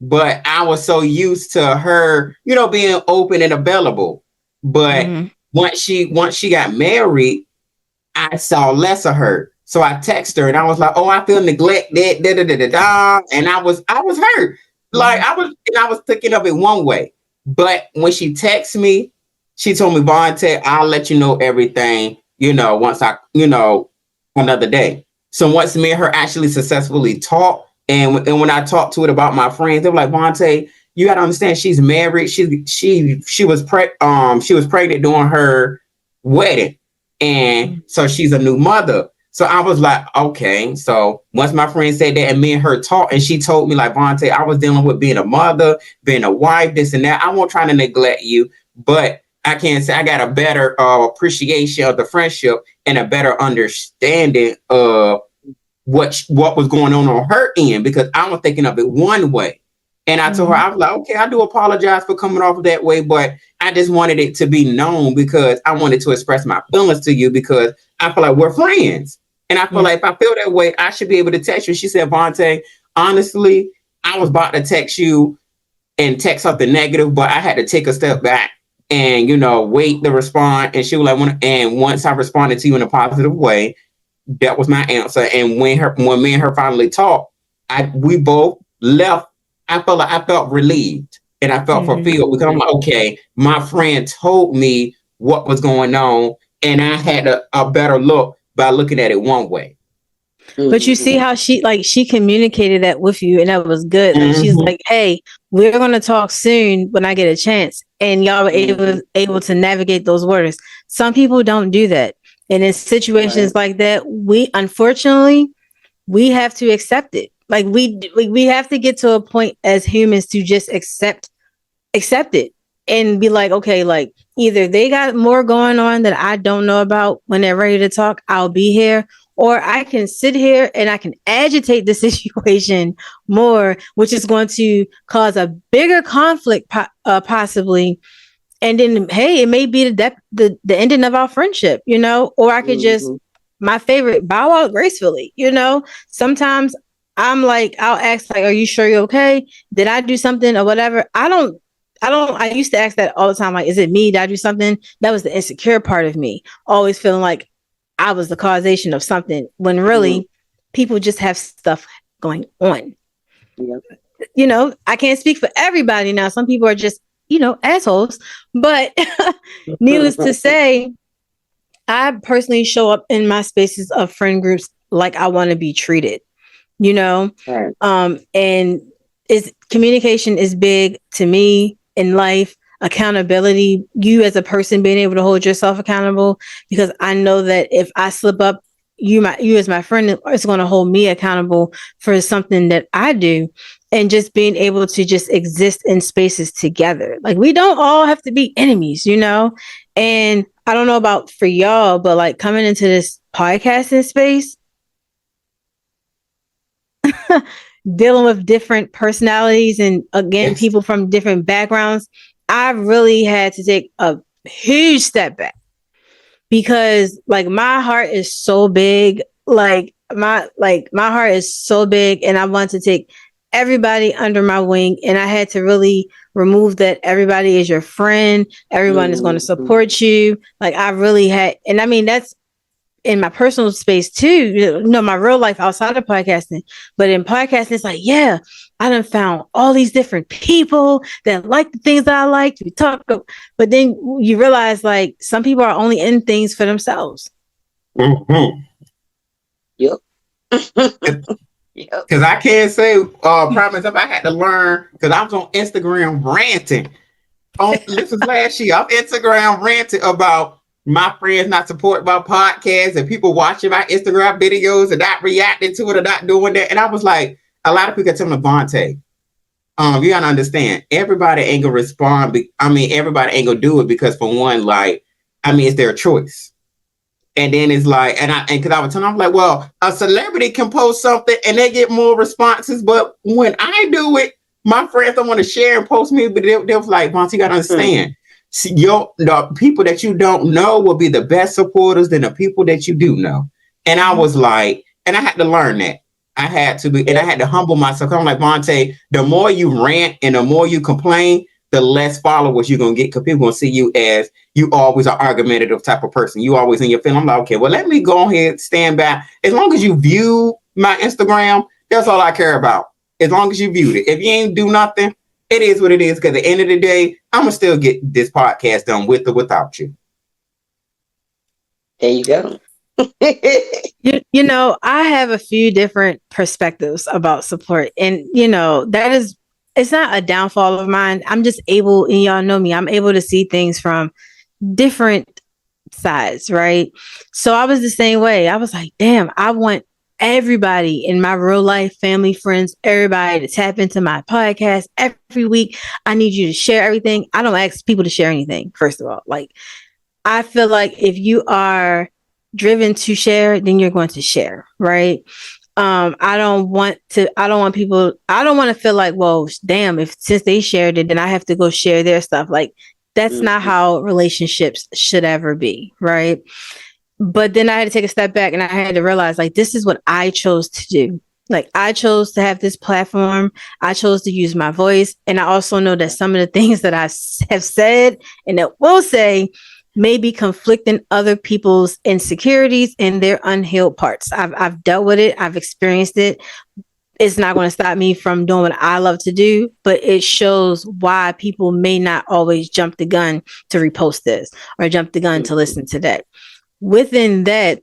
But I was so used to her, being open and available. But once she got married, I saw less of her. So I texted her and I was like, "Oh, I feel neglected." And I was hurt. Like I was thinking of it one way. But when she texted me, she told me, "Lavonte, I'll let you know everything, once another day." So once me and her actually successfully talked, and when I talked to it about my friends, they were like, "Lavonte, you got to understand, she's married. She was pregnant during her wedding, and so she's a new mother." So I was like, okay. So once my friend said that, and me and her talked, and she told me, like, "Lavonte, I was dealing with being a mother, being a wife, this and that. I won't try to neglect you, but I can say I got a better appreciation of the friendship and a better understanding of what was going on her end, because I was thinking of it one way." And I told her, I was like, "Okay, I do apologize for coming off that way, but I just wanted it to be known, because I wanted to express my feelings to you, because I feel like we're friends. And I feel like if I feel that way, I should be able to text you." She said, "Lavonte, honestly, I was about to text you and text something negative, but I had to take a step back and, wait to respond." And she was like, and once I responded to you in a positive way, that was my answer. And when me and her finally talked, we both left. I felt relieved and I felt fulfilled, because I'm like, okay, my friend told me what was going on. And I had a better look by looking at it one way. But you see how she communicated that with you, and that was good. Like she's like, "Hey, we're gonna talk soon when I get a chance," and y'all were able to navigate those waters. Some people don't do that, and in situations like that, we unfortunately have to accept it. Like we have to get to a point as humans to just accept it and be like, okay, like either they got more going on that I don't know about. When they're ready to talk, I'll be here. Or I can sit here and I can agitate the situation more, which is going to cause a bigger conflict, possibly. And then, hey, it may be the ending of our friendship, you know. Or I could just, my favorite, bow out gracefully, you know. Sometimes I'm like, I'll ask, like, "Are you sure you're okay? Did I do something or whatever?" I used to ask that all the time. Like, is it me? Did I do something? That was the insecure part of me, always feeling like I was the causation of something, when really people just have stuff going on. You know, I can't speak for everybody now. Some people are just, you know, assholes. But needless to say, I personally show up in my spaces of friend groups like I want to be treated, you know. And communication is big to me in life. Accountability, you as a person being able to hold yourself accountable, because I know that if I slip up, you as my friend is going to hold me accountable for something that I do. And just being able to just exist in spaces together. Like, we don't all have to be enemies, you know. And I don't know about for y'all, but like coming into this podcasting space, dealing with different personalities and again, people from different backgrounds, I really had to take a huge step back, because like my heart is so big. Like my heart is so big, and I want to take everybody under my wing. And I had to really remove that everybody is your friend. Everyone is going to support you. Like I really had, and I mean, that's in my personal space too, you know, my real life outside of podcasting. But in podcasting, it's like, yeah, I done found all these different people that like the things that I like to talk about. But then you realize, like, some people are only in things for themselves. Yep. Because I can't say, promise, if I had to learn, because I was on Instagram ranting. This was last year. I'm Instagram ranting about my friends not supporting my podcast and people watching my Instagram videos and not reacting to it or not doing that. And I was like, a lot of people tell me, Lavonte, you gotta understand, everybody ain't gonna respond. Everybody ain't gonna do it because, for one, like, it's their choice. And then it's like, and because I was telling them, I'm like, well, a celebrity can post something and they get more responses, but when I do it, my friends don't want to share and post me, but they're like, Lavonte, you gotta understand. See, the people that you don't know will be the best supporters than the people that you do know. And I was like, and I had to learn that. I had to be, and I had to humble myself. I'm like, Lavonte, the more you rant and the more you complain, the less followers you're going to get, because people going to see you as you always are argumentative type of person. You always in your feeling. I'm like, okay, well, let me go ahead, stand back. As long as you view my Instagram, that's all I care about. As long as you viewed it. If you ain't do nothing, it is what it is, because at the end of the day, I'm going to still get this podcast done with or without you. There you go. You know, I have a few different perspectives about support. And, you know, it's not a downfall of mine. I'm just able, and y'all know me, I'm able to see things from different sides, right? So I was the same way. I was like, damn, I want everybody in my real life, family, friends, everybody to tap into my podcast every week. I need you to share everything. I don't ask people to share anything, first of all. Like, I feel like if you are driven to share, then you're going to share, right? I don't want to feel like, well, damn, since they shared it, then I have to go share their stuff. Like, that's not how relationships should ever be, right? But then I had to take a step back and I had to realize, like, this is what I chose to do. Like, I chose to have this platform. I chose to use my voice. And I also know that some of the things that I have said and that will say may be conflicting other people's insecurities and their unhealed parts. I've dealt with it. I've experienced it. it's not going to stop me from doing what I love to do, but it shows why people may not always jump the gun to repost this or jump the gun to listen to that. Within that,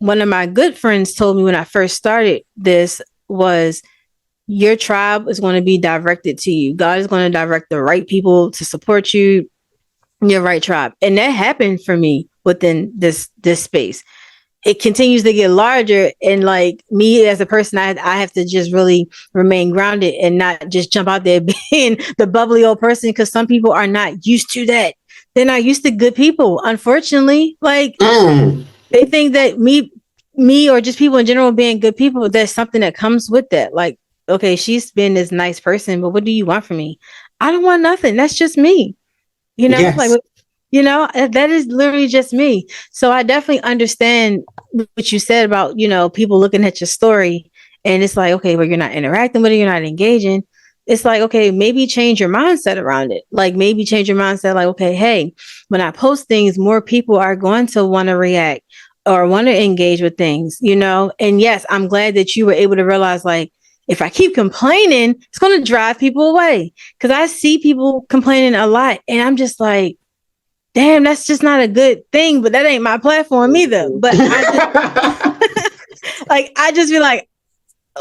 one of my good friends told me when I first started this was, your tribe is going to be directed to you. God is going to direct the right people to support you, your right tribe. And that happened for me within this space. It continues to get larger, and like me as a person, I have to just really remain grounded and not just jump out there being the bubbly old person, because some people are not used to that. They're not used to good people, unfortunately. Like they think that me or just people in general being good people, there's something that comes with that. Like, okay, she's been this nice person, but what do you want from me? I don't want nothing. That's just me. You know, Yes. like, you know, that is literally just me. So I definitely understand what you said about, you know, people looking at your story and it's like, okay, well, you're not interacting with it, you're not engaging. It's like, okay, maybe change your mindset around it. Like maybe change your mindset, like, okay, hey, when I post things, more people are going to want to react or want to engage with things, you know? And yes, I'm glad that you were able to realize, like, if I keep complaining, it's going to drive people away. Because I see people complaining a lot and I'm just like, damn, that's just not a good thing, but that ain't my platform either. But I just feel like,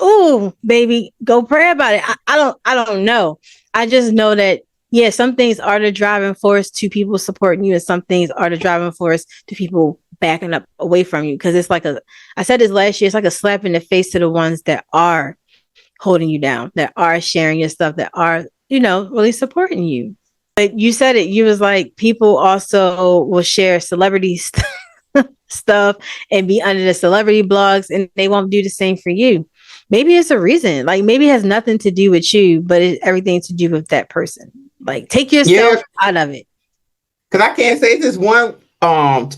ooh, baby, go pray about it. I don't know. I just know that, yeah, some things are the driving force to people supporting you, and some things are the driving force to people backing up away from you. Because it's like I said this last year, it's like a slap in the face to the ones that are holding you down, that are sharing your stuff, that are, you know, really supporting you. But you said it, you was like, people also will share celebrity stuff and be under the celebrity blogs, and they won't do the same for you. Maybe it's a reason, like maybe it has nothing to do with you, but it's everything to do with that person. Like take yourself out of it. Because I can't say this one,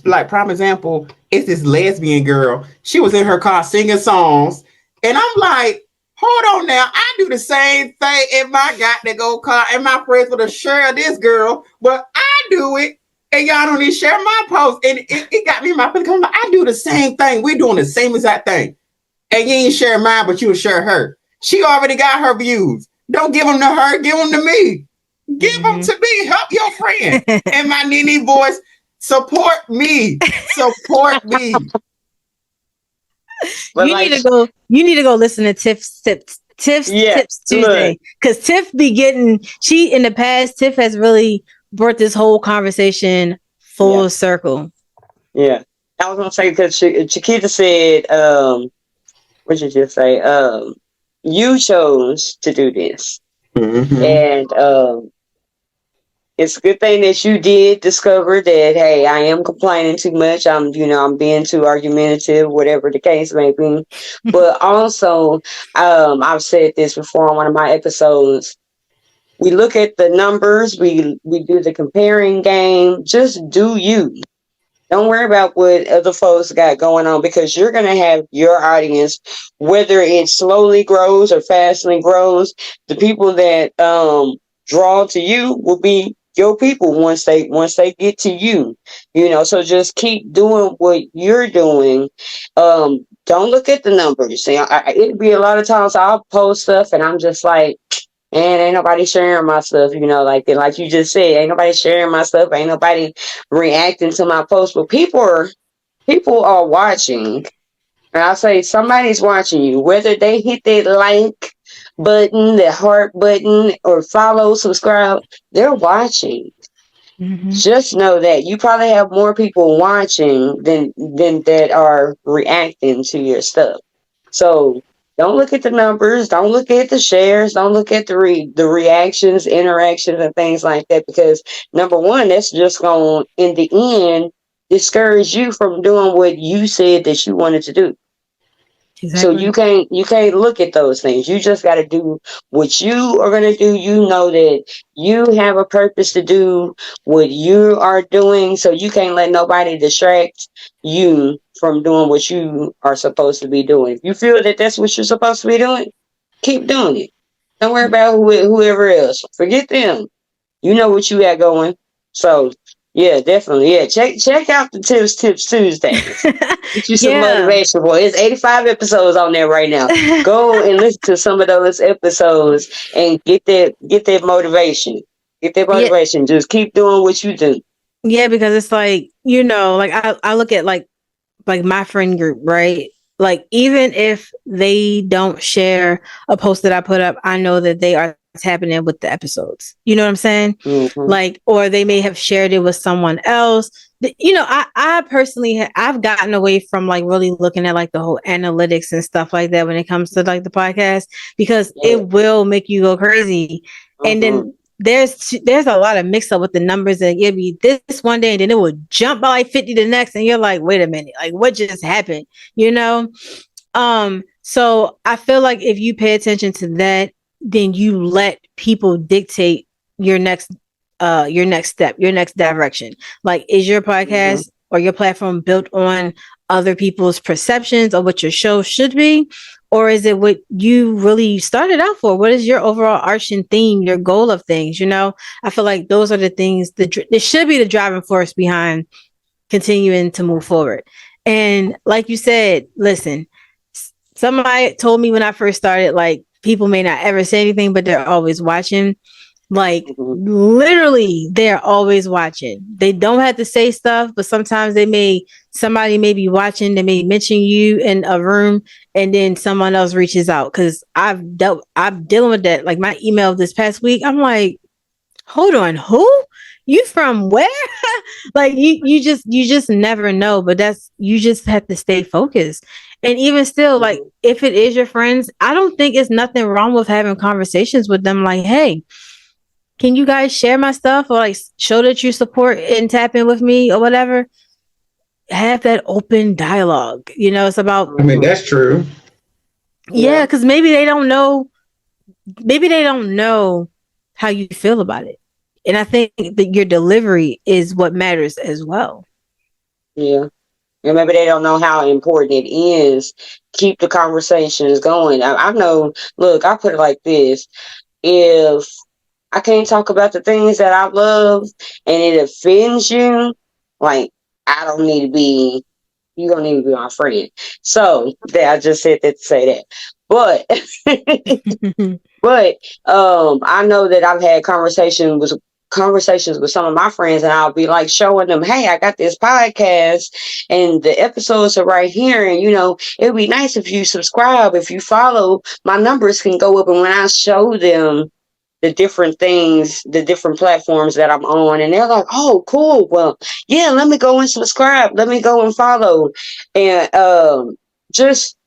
like prime example, it's this lesbian girl. She was in her car singing songs. And I'm like, hold on now. I do the same thing in my goddamn car, and my friends would have shared this girl, but I do it. And y'all don't even share my post. And it got me in my feelings. I'm like, I do the same thing. We're doing the same exact thing. And you ain't share mine, but you'll share her. She already got her views. Don't give them to her. Give them to me. Give them to me. Help your friend. And my Nene voice, support me. Support me. But You need to go listen to Tiph's Tips Tuesday. Because Tiph be getting, in the past, Tiph has really brought this whole conversation full circle. Yeah. I was going to say, because Chiquita said, what did you say? You chose to do this. Mm-hmm. And it's a good thing that you did discover that, hey, I am complaining too much. I'm being too argumentative, whatever the case may be. But also, I've said this before on one of my episodes. We look at the numbers. We do the comparing game. Just do you. Don't worry about what other folks got going on, because you're going to have your audience, whether it slowly grows or fastly grows. The people that draw to you will be your people once they get to you. You know, so just keep doing what you're doing. Don't look at the numbers. It'd be a lot of times I'll post stuff and I'm just like, and ain't nobody sharing my stuff, you know, like you just said, ain't nobody sharing my stuff, ain't nobody reacting to my post. But people are watching. And I say somebody's watching you, whether they hit that like button, the heart button, or follow, subscribe, they're watching. Mm-hmm. Just know that you probably have more people watching than that are reacting to your stuff. So don't look at the numbers. Don't look at the shares. Don't look at the reactions, interactions, and things like that. Because number one, that's just going to, in the end, discourage you from doing what you said that you wanted to do. Exactly. So you can't look at those things. You just got to do what you are going to do. You know that you have a purpose to do what you are doing. So you can't let nobody distract you from doing what you are supposed to be doing. If you feel that that's what you're supposed to be doing, keep doing it. Don't worry about whoever else. Forget them. You know what you got going. So Yeah, definitely. Yeah, check out the Tips Tuesdays. Get you some Yeah. motivation, boy. It's 85 episodes on there right now. Go and listen to some of those episodes and get that motivation. Get that Yeah. motivation. Just keep doing what you do. Yeah, because it's like, you know, like I look at like my friend group, right? Like even if they don't share a post that I put up, I know that they are tapping in with the episodes. You know what I'm saying? Mhm. Like, or they may have shared it with someone else. You know, I personally, I've gotten away from like really looking at like the whole analytics and stuff like that when it comes to like the podcast, because Yeah. it will make you go crazy. And then there's a lot of mix up with the numbers, and it'll be this one day and then it will jump by like 50 the next, and you're like, wait a minute, like what just happened? You know? So I feel like if you pay attention to that, then you let people dictate your next step, your next direction. Like, is your podcast or your platform built on other people's perceptions of what your show should be? Or is it what you really started out for? What is your overall arching theme, your goal of things? You know, I feel like those are the things that should be the driving force behind continuing to move forward. And like you said, listen, somebody told me when I first started, like, people may not ever say anything, but they're always watching. Like, literally, they're always watching. They don't have to say stuff, but sometimes somebody may be watching, they may mention you in a room, and then someone else reaches out. Because I'm dealing with that. Like, my email this past week, I'm like, hold on, who? You from where? Like, you just never know. But you just have to stay focused. And even still, like, if it is your friends, I don't think it's nothing wrong with having conversations with them. Like, hey, can you guys share my stuff, or like show that you support and tap in with me or whatever? Have that open dialogue. You know, it's about, I mean, that's true. Yeah, because maybe they don't know how you feel about it. And I think that your delivery is what matters as well. Yeah. And maybe they don't know how important it is. Keep the conversations going. I know, look, I put it like this. If I can't talk about the things that I love and it offends you, like, you don't need to be my friend. So I just said that to say that. But I know that I've had conversations with some of my friends, and I'll be like showing them, hey, I got this podcast and the episodes are right here, and you know, it would be nice if you subscribe, if you follow, my numbers can go up. And when I show them the different things, the different platforms that I'm on, and they're like, oh, cool, well, yeah, let me go and subscribe, let me go and follow. And just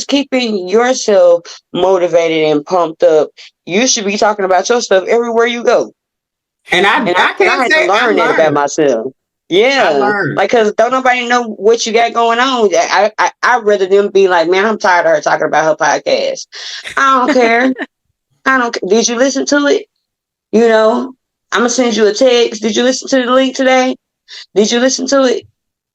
keeping yourself motivated and pumped up. You should be talking about your stuff everywhere you go. And I had to learn that about myself. Yeah, like, because don't nobody know what you got going on. I'd rather them be like, man, I'm tired of her talking about her podcast. I don't care. Did you listen to it? You know, I'm gonna send you a text. Did you listen to the link today? Did you listen to it?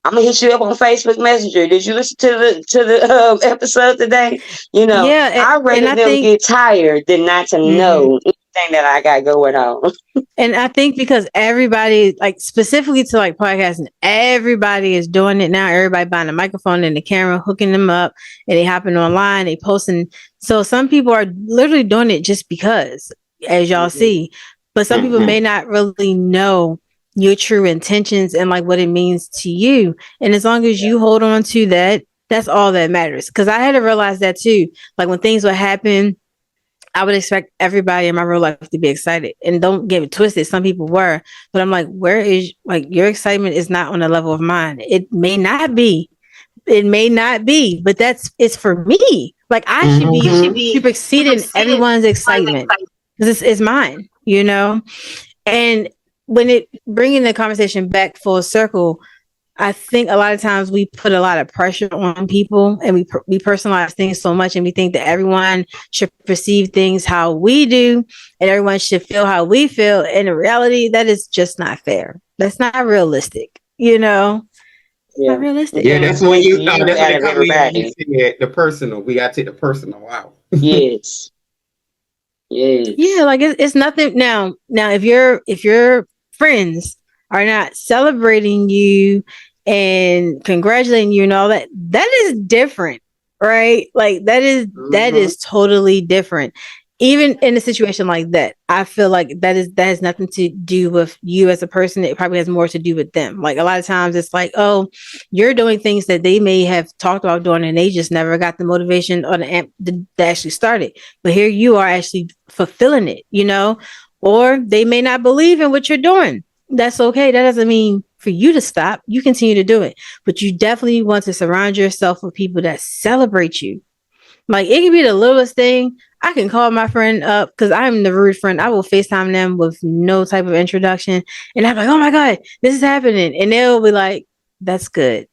I'm gonna hit you up on Facebook Messenger. Did you listen to the episode today? You know, yeah, I'd rather them get tired than not to know anything that I got going on. And I think because everybody, like, specifically to like podcasting, everybody is doing it now. Everybody buying a microphone and the camera, hooking them up, and they hopping online, they posting. So some people are literally doing it just because, as y'all see, but some people may not really know your true intentions and like what it means to you. And as long as you hold on to that, that's all that matters. Because I had to realize that too. Like, when things would happen, I would expect everybody in my real life to be excited. And don't get it twisted, some people were, but I'm like, where is, like, your excitement is not on the level of mine. It may not be, but it's for me. Like, I should be superseding everyone's excitement because it's mine, you know? And when it bringing the conversation back full circle, I think a lot of times we put a lot of pressure on people, and we personalize things so much, and we think that everyone should perceive things how we do and everyone should feel how we feel. And in reality, that is just not fair. That's not realistic, you know? Yeah. Not realistic. Yeah, that's when you come in and you said the personal. We got to take the personal out. Yes. Yes. Yeah, like it's nothing now. If you're friends, are not celebrating you and congratulating you and all that, that is different, right? Like that is totally different. Even in a situation like that, I feel like that has nothing to do with you as a person. It probably has more to do with them. Like a lot of times it's like, oh, you're doing things that they may have talked about doing and they just never got the motivation or the amp to actually start it. But here you are actually fulfilling it, you know, or they may not believe in what you're doing. That's okay. That doesn't mean for you to stop. You continue to do it, but you definitely want to surround yourself with people that celebrate you. Like it can be the littlest thing. I can call my friend up because I'm the rude friend. I will FaceTime them with no type of introduction. And I'm like, oh my God, this is happening. And they'll be like, that's good.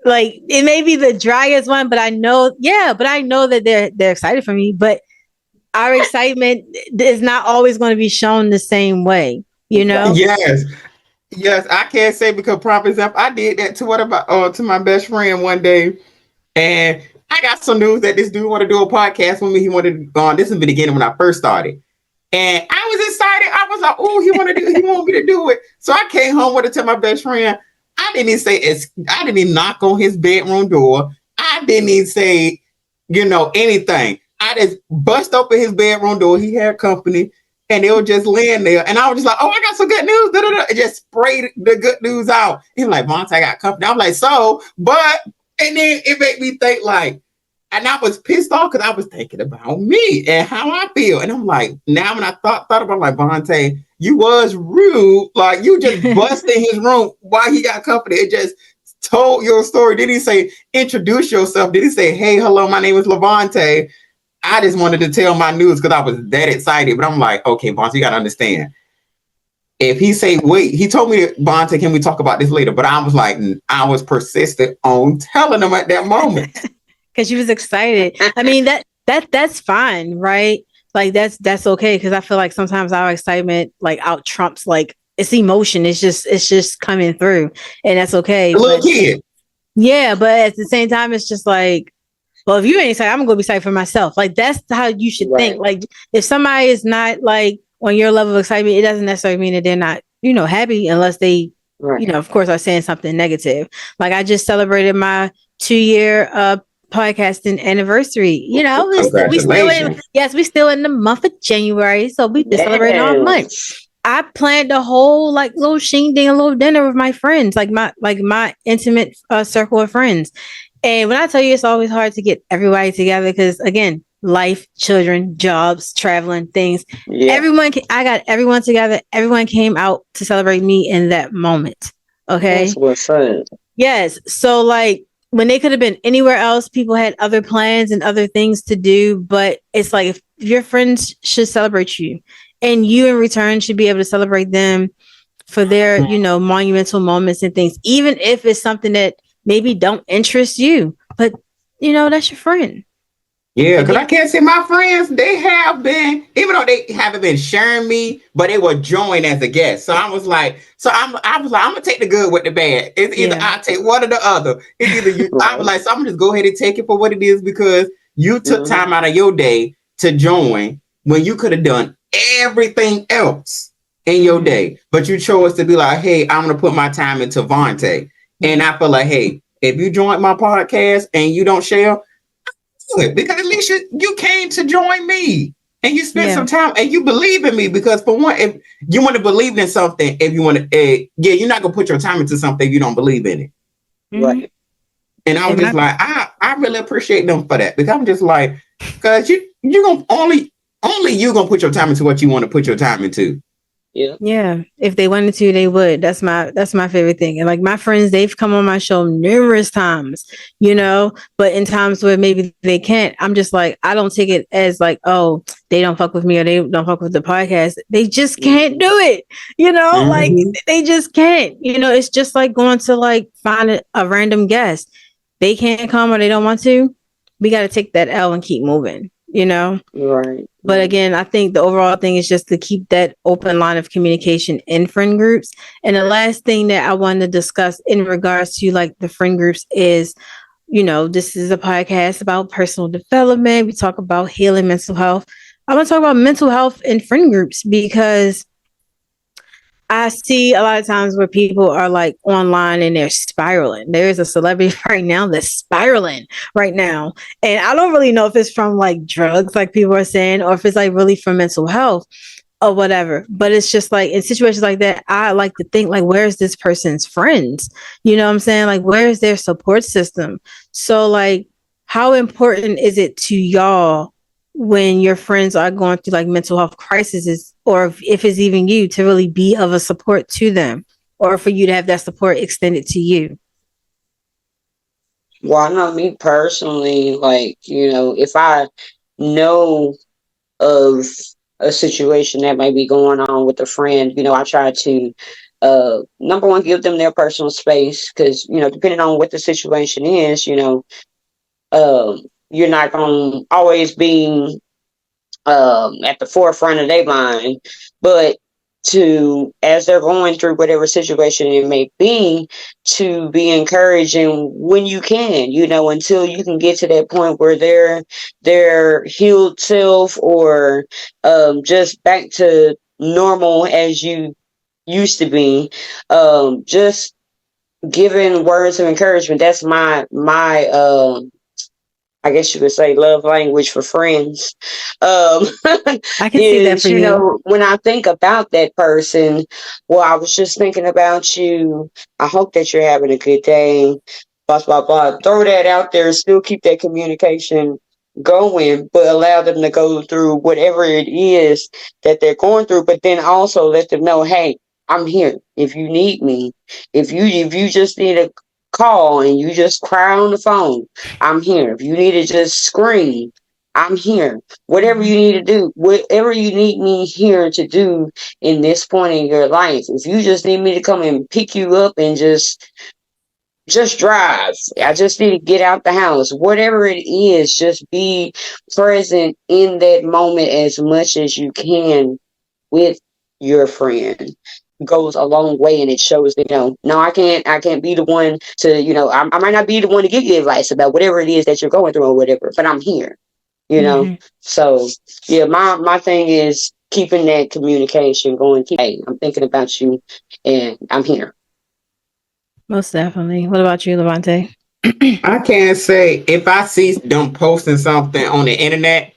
Like it may be the driest one, but I know that they're excited for me. But our excitement is not always going to be shown the same way, you know? Yes, I can't say because prompt example, I did that to my best friend one day. And I got some news that this dude want to do a podcast with me. He wanted this is the beginning when I first started. And I was excited. I was like, oh, he want me to do it. So I came home with it to my best friend. I didn't even knock on his bedroom door. I didn't even say, anything. I just bust open his bedroom door. He had company and they were just laying there. And I was just like, oh, I got some good news. Da-da-da. And just sprayed the good news out. He was like, Vonte, I got company. I'm like, and then it made me think and I was pissed off because I was thinking about me and how I feel. And I'm like, now when I thought about like, Vonte, you was rude. Like you just busted his room while he got company. It just told your story. Did he say, introduce yourself? Did he say, hey, hello, my name is Lavonte. I just wanted to tell my news because I was that excited. But I'm like, okay, Vonte, you got to understand. If he say, wait, he told me, Vonte, can we talk about this later? But I was like, I was persistent on telling him at that moment. Because you was excited. I mean, that's fine, right? Like that's okay. Because I feel like sometimes our excitement out trumps it's emotion. It's just coming through, and that's okay. A little kid. Yeah, but at the same time, it's just like, well, if you ain't excited, I'm gonna be excited for myself. Like that's how you should think. Like if somebody is not on your level of excitement, it doesn't necessarily mean that they're not, happy unless they, of course, are saying something negative. Like I just celebrated my 2-year podcasting anniversary. We still in the month of January, so we just celebrating all month. I planned a whole little shindig, a little dinner with my friends, my intimate circle of friends. And when I tell you, it's always hard to get everybody together because again, life, children, jobs, traveling, things. Yeah. I got everyone together. Everyone came out to celebrate me in that moment. Okay. That's what's up. Yes. So when they could have been anywhere else, people had other plans and other things to do. But it's like if your friends should celebrate you and you in return should be able to celebrate them for their, monumental moments and things, even if it's something that maybe don't interest you, but that's your friend. Yeah, because I can't say my friends, they have been, even though they haven't been sharing me, but they were joined as a guest. So I was like, I'm gonna take the good with the bad. It's either I take one or the other. It's either you. I was like, so I'm gonna just go ahead and take it for what it is because you took time out of your day to join when you could have done everything else in your day, but you chose to be like, hey, I'm gonna put my time into Vonte. And I feel like, hey, if you join my podcast and you don't share, because at least you came to join me and you spent some time and you believe in me because for one, if you want to believe in something, if you want to, you're not going to put your time into something if you don't believe in it. Right. And I was just like, I really appreciate them for that because I'm just like, because you're going to only you're going to put your time into what you want to put your time into. Yeah. If they wanted to, they would. That's my favorite thing. And my friends, they've come on my show numerous times, but in times where maybe they can't, I'm just like, I don't take it as oh, they don't fuck with me or they don't fuck with the podcast. They just can't do it. They just can't, it's just like going to find a random guest. They can't come or they don't want to. We got to take that L and keep moving, Right. But again, I think the overall thing is just to keep that open line of communication in friend groups. And the last thing that I wanted to discuss in regards to the friend groups is, this is a podcast about personal development. We talk about healing mental health. I want to talk about mental health in friend groups because I see a lot of times where people are like online and they're spiraling. There is a celebrity right now that's spiraling right now. And I don't really know if it's from like drugs, like people are saying, or if it's like really from mental health or whatever. But it's just like in situations like that, I like to think like, where's this person's friends? You know what I'm saying? Like, where's their support system? So like, how important is it to y'all when your friends are going through like mental health crises, or if it's even you, to really be of a support to them, or for you to have that support extended to you? Well, I know me personally, like, if I know of a situation that may be going on with a friend, I try to, number one, give them their personal space because, depending on what the situation is, you're not going to always be at the forefront of their mind, but as they're going through whatever situation it may be, to be encouraging when you can, until you can get to that point where their healed self, or just back to normal as you used to be. Just giving words of encouragement. That's my I guess you could say love language for friends. I can see that for you. When I think about that person, well, I was just thinking about you. I hope that you're having a good day. Blah, blah, blah. Throw that out there. Still keep that communication going, but allow them to go through whatever it is that they're going through. But then also let them know, hey, I'm here. If you need me, if you just need a call and you just cry on the phone, I'm here. If you need to just scream, I'm here. Whatever you need to do, whatever you need me here to do in this point in your life. If you just need me to come and pick you up and just drive, I just need to get out the house. Whatever it is, just be present in that moment as much as you can with your friend. Goes a long way, and it shows that no, I can't be the one to I might not be the one to give you advice about whatever it is that you're going through or whatever, but I'm here. So yeah, my thing is keeping that communication going. Hey, I'm thinking about you and I'm here. Most definitely. What about you, Lavonte? I can't say if I see them posting something on the internet,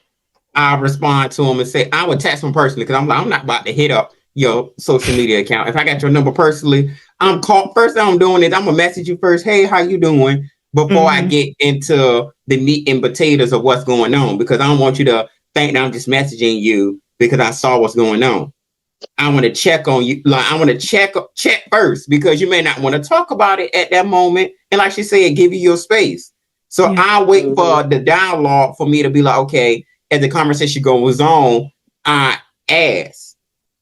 I'll respond to them and say I would text them personally because I'm not about to hit up your social media account. If I got your number personally, first thing I'm doing is I'm gonna message you first. Hey, how you doing? Before I get into the meat and potatoes of what's going on, because I don't want you to think that I'm just messaging you because I saw what's going on. I want to check on you. Like I want to check first because you may not want to talk about it at that moment. And like she said, give you your space. So I wait for the dialogue for me to be like, okay, as the conversation goes on, I ask.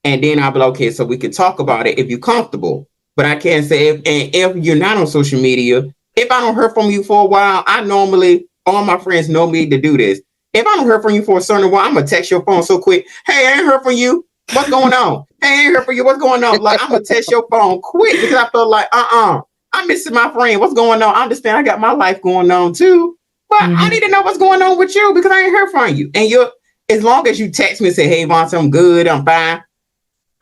And then I'll be like, okay, so we can talk about it if you're comfortable. But I can't say if you're not on social media, if I don't hear from you for a while, all my friends know me to do this. If I don't hear from you for a certain while, I'm going to text your phone so quick. Hey, I ain't heard from you. What's going on? Hey, I ain't heard from you. What's going on? Like, I'm going to text your phone quick because I feel like, I'm missing my friend. What's going on? I understand I got my life going on too. But I need to know what's going on with you because I ain't heard from you. And as long as you text me and say, hey, Vonce, I'm good. I'm fine.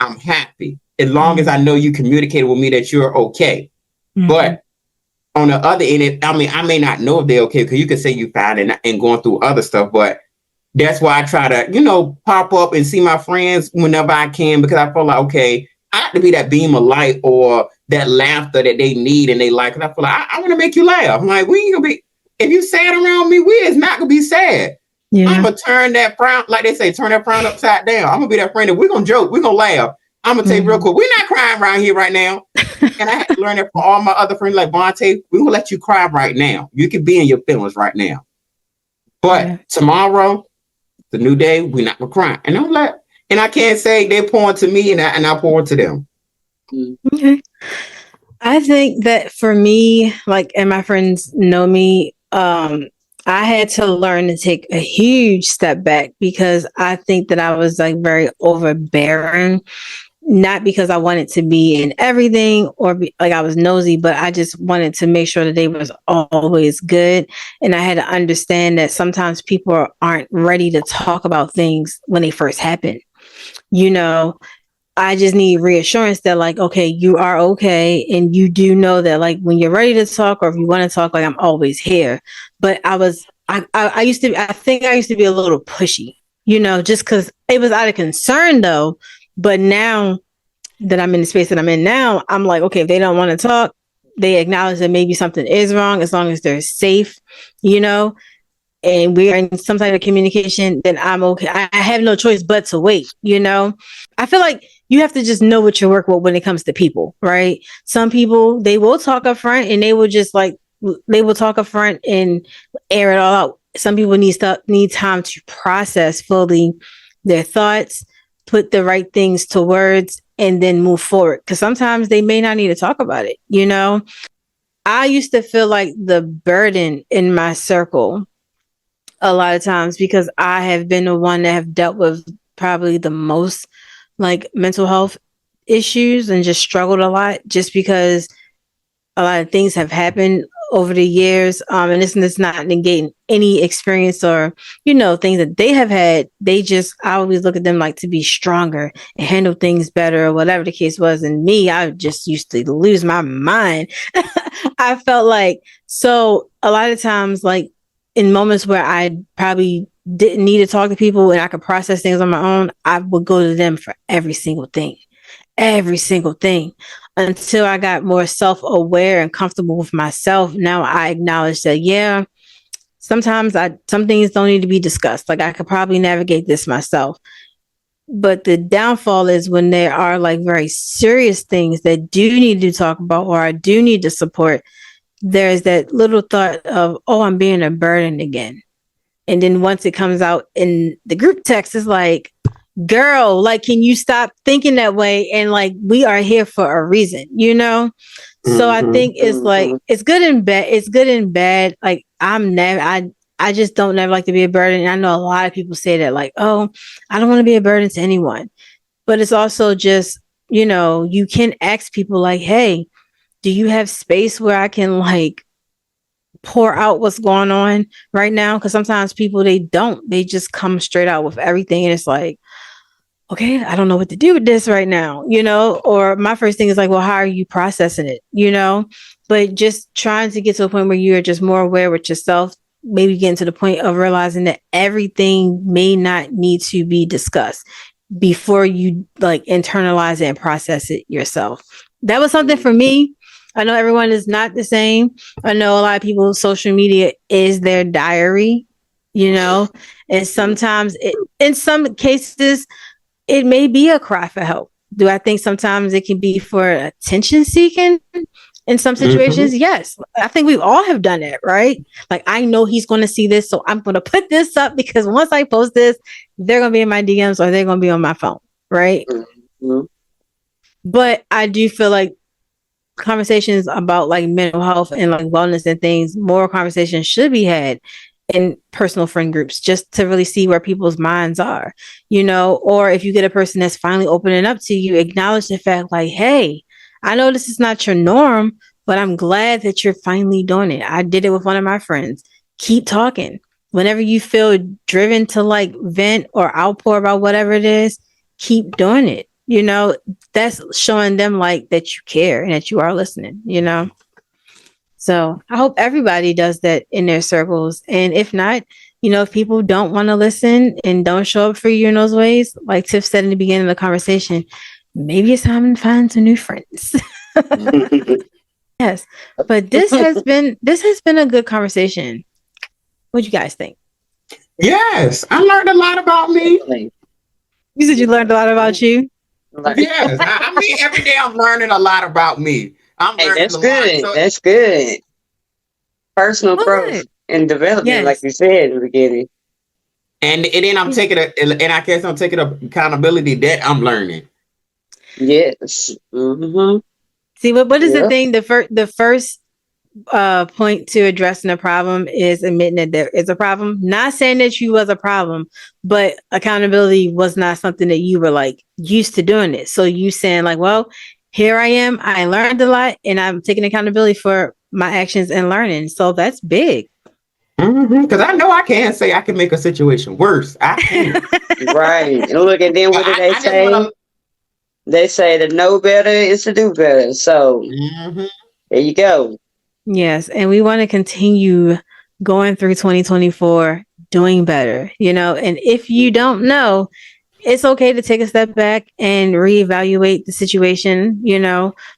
I'm happy as long as I know you communicated with me that you're okay. But on the other end, I may not know if they're okay because you could say you fine and going through other stuff. But that's why I try to, pop up and see my friends whenever I can because I feel like, okay, I have to be that beam of light or that laughter that they need and they like. And I feel like I want to make you laugh. I'm like, we ain't gonna be. If you sad around me, it's not gonna be sad. Yeah. I'm gonna turn that frown, like they say, turn that frown upside down. I'm gonna be that friend that we're gonna joke, we're gonna laugh. I'm gonna tell you real quick, we're not crying around here right now. And I had to learn that from all my other friends like Vonte, we're gonna let you cry right now. You can be in your feelings right now. But tomorrow, the new day, we're not gonna cry. And I'm like, and I can't say they're pouring to me and I pour to them. Okay. I think that for me, like, and my friends know me, I had to learn to take a huge step back because I think that I was like very overbearing, not because I wanted to be in everything or like I was nosy, but I just wanted to make sure that they was always good. And I had to understand that sometimes people aren't ready to talk about things when they first happen, I just need reassurance that like, okay, you are okay. And you do know that like when you're ready to talk or if you want to talk, like I'm always here. But I think I used to be a little pushy, just because it was out of concern though. But now that I'm in the space that I'm in now, I'm like, okay, if they don't want to talk, they acknowledge that maybe something is wrong as long as they're safe, and we're in some type of communication, then I'm okay. I have no choice but to wait, I feel like you have to just know what you work with when it comes to people, right? Some people, they will talk up front and they will just they will talk up front and air it all out. Some people need time to process fully their thoughts, put the right things to words, and then move forward. Because sometimes they may not need to talk about it, I used to feel like the burden in my circle a lot of times because I have been the one that have dealt with probably the most like mental health issues and just struggled a lot just because a lot of things have happened over the years. And this is not negating any experience or, things that they have had. I always look at them like to be stronger and handle things better or whatever the case was. And me, I just used to lose my mind. I felt like, so a lot of times, like in moments where I probably didn't need to talk to people and I could process things on my own, I would go to them for every single thing until I got more self-aware and comfortable with myself. Now I acknowledge that, yeah, sometimes some things don't need to be discussed. Like I could probably navigate this myself. But the downfall is when there are like very serious things that do need to talk about or I do need to support. There's that little thought of, oh, I'm being a burden again. And then once it comes out in the group text, it's like, girl, like, can you stop thinking that way? And like, we are here for a reason, So I think it's like, it's good and bad. It's good and bad. Like I just don't never like to be a burden. And I know a lot of people say that like, oh, I don't want to be a burden to anyone. But it's also just, you can ask people like, hey, do you have space where I can like pour out what's going on right now? Because sometimes people, they just come straight out with everything. And it's like, okay, I don't know what to do with this right now, or my first thing is like, well, how are you processing it? But just trying to get to a point where you're just more aware with yourself, maybe getting to the point of realizing that everything may not need to be discussed before you like internalize it and process it yourself. That was something for me. I know everyone is not the same. I know a lot of people, social media is their diary, and sometimes in some cases, it may be a cry for help. Do I think sometimes it can be for attention seeking in some situations? Mm-hmm. Yes. I think we all have done it, right? Like, I know he's going to see this, so I'm going to put this up because once I post this, they're going to be in my DMs or they're going to be on my phone, right? Mm-hmm. But I do feel like conversations about like mental health and like wellness and things, more conversations should be had in personal friend groups just to really see where people's minds are, or if you get a person that's finally opening up to you, acknowledge the fact like, hey, I know this is not your norm, but I'm glad that you're finally doing it. I did it with one of my friends. Keep talking. Whenever you feel driven to like vent or outpour about whatever it is, keep doing it. That's showing them like that you care and that you are listening, So I hope everybody does that in their circles. And if not, if people don't want to listen and don't show up for you in those ways, like Tiph said in the beginning of the conversation, maybe it's time to find some new friends. Yes. But this has been a good conversation. What do you guys think? Yes. I learned a lot about me. You said you learned a lot about you? Yes. I mean, every day I'm learning a lot about me. That's good. That's good. Personal growth and development, yes. Like you said in the beginning. And then I'm taking accountability that I'm learning. Yes. Mm-hmm. See, what is the thing? The first point to addressing a problem is admitting that there is a problem. Not saying that you was a problem, but accountability was not something that you were like used to doing it. So you saying like, well, here I am. I learned a lot and I'm taking accountability for my actions and learning. So that's big. Because I know I can say I can make a situation worse. I can. Right. And look, and then what do they say? They say to know better is to do better. So there you go. Yes. And we want to continue going through 2024 doing better, and if you don't know, it's okay to take a step back and reevaluate the situation,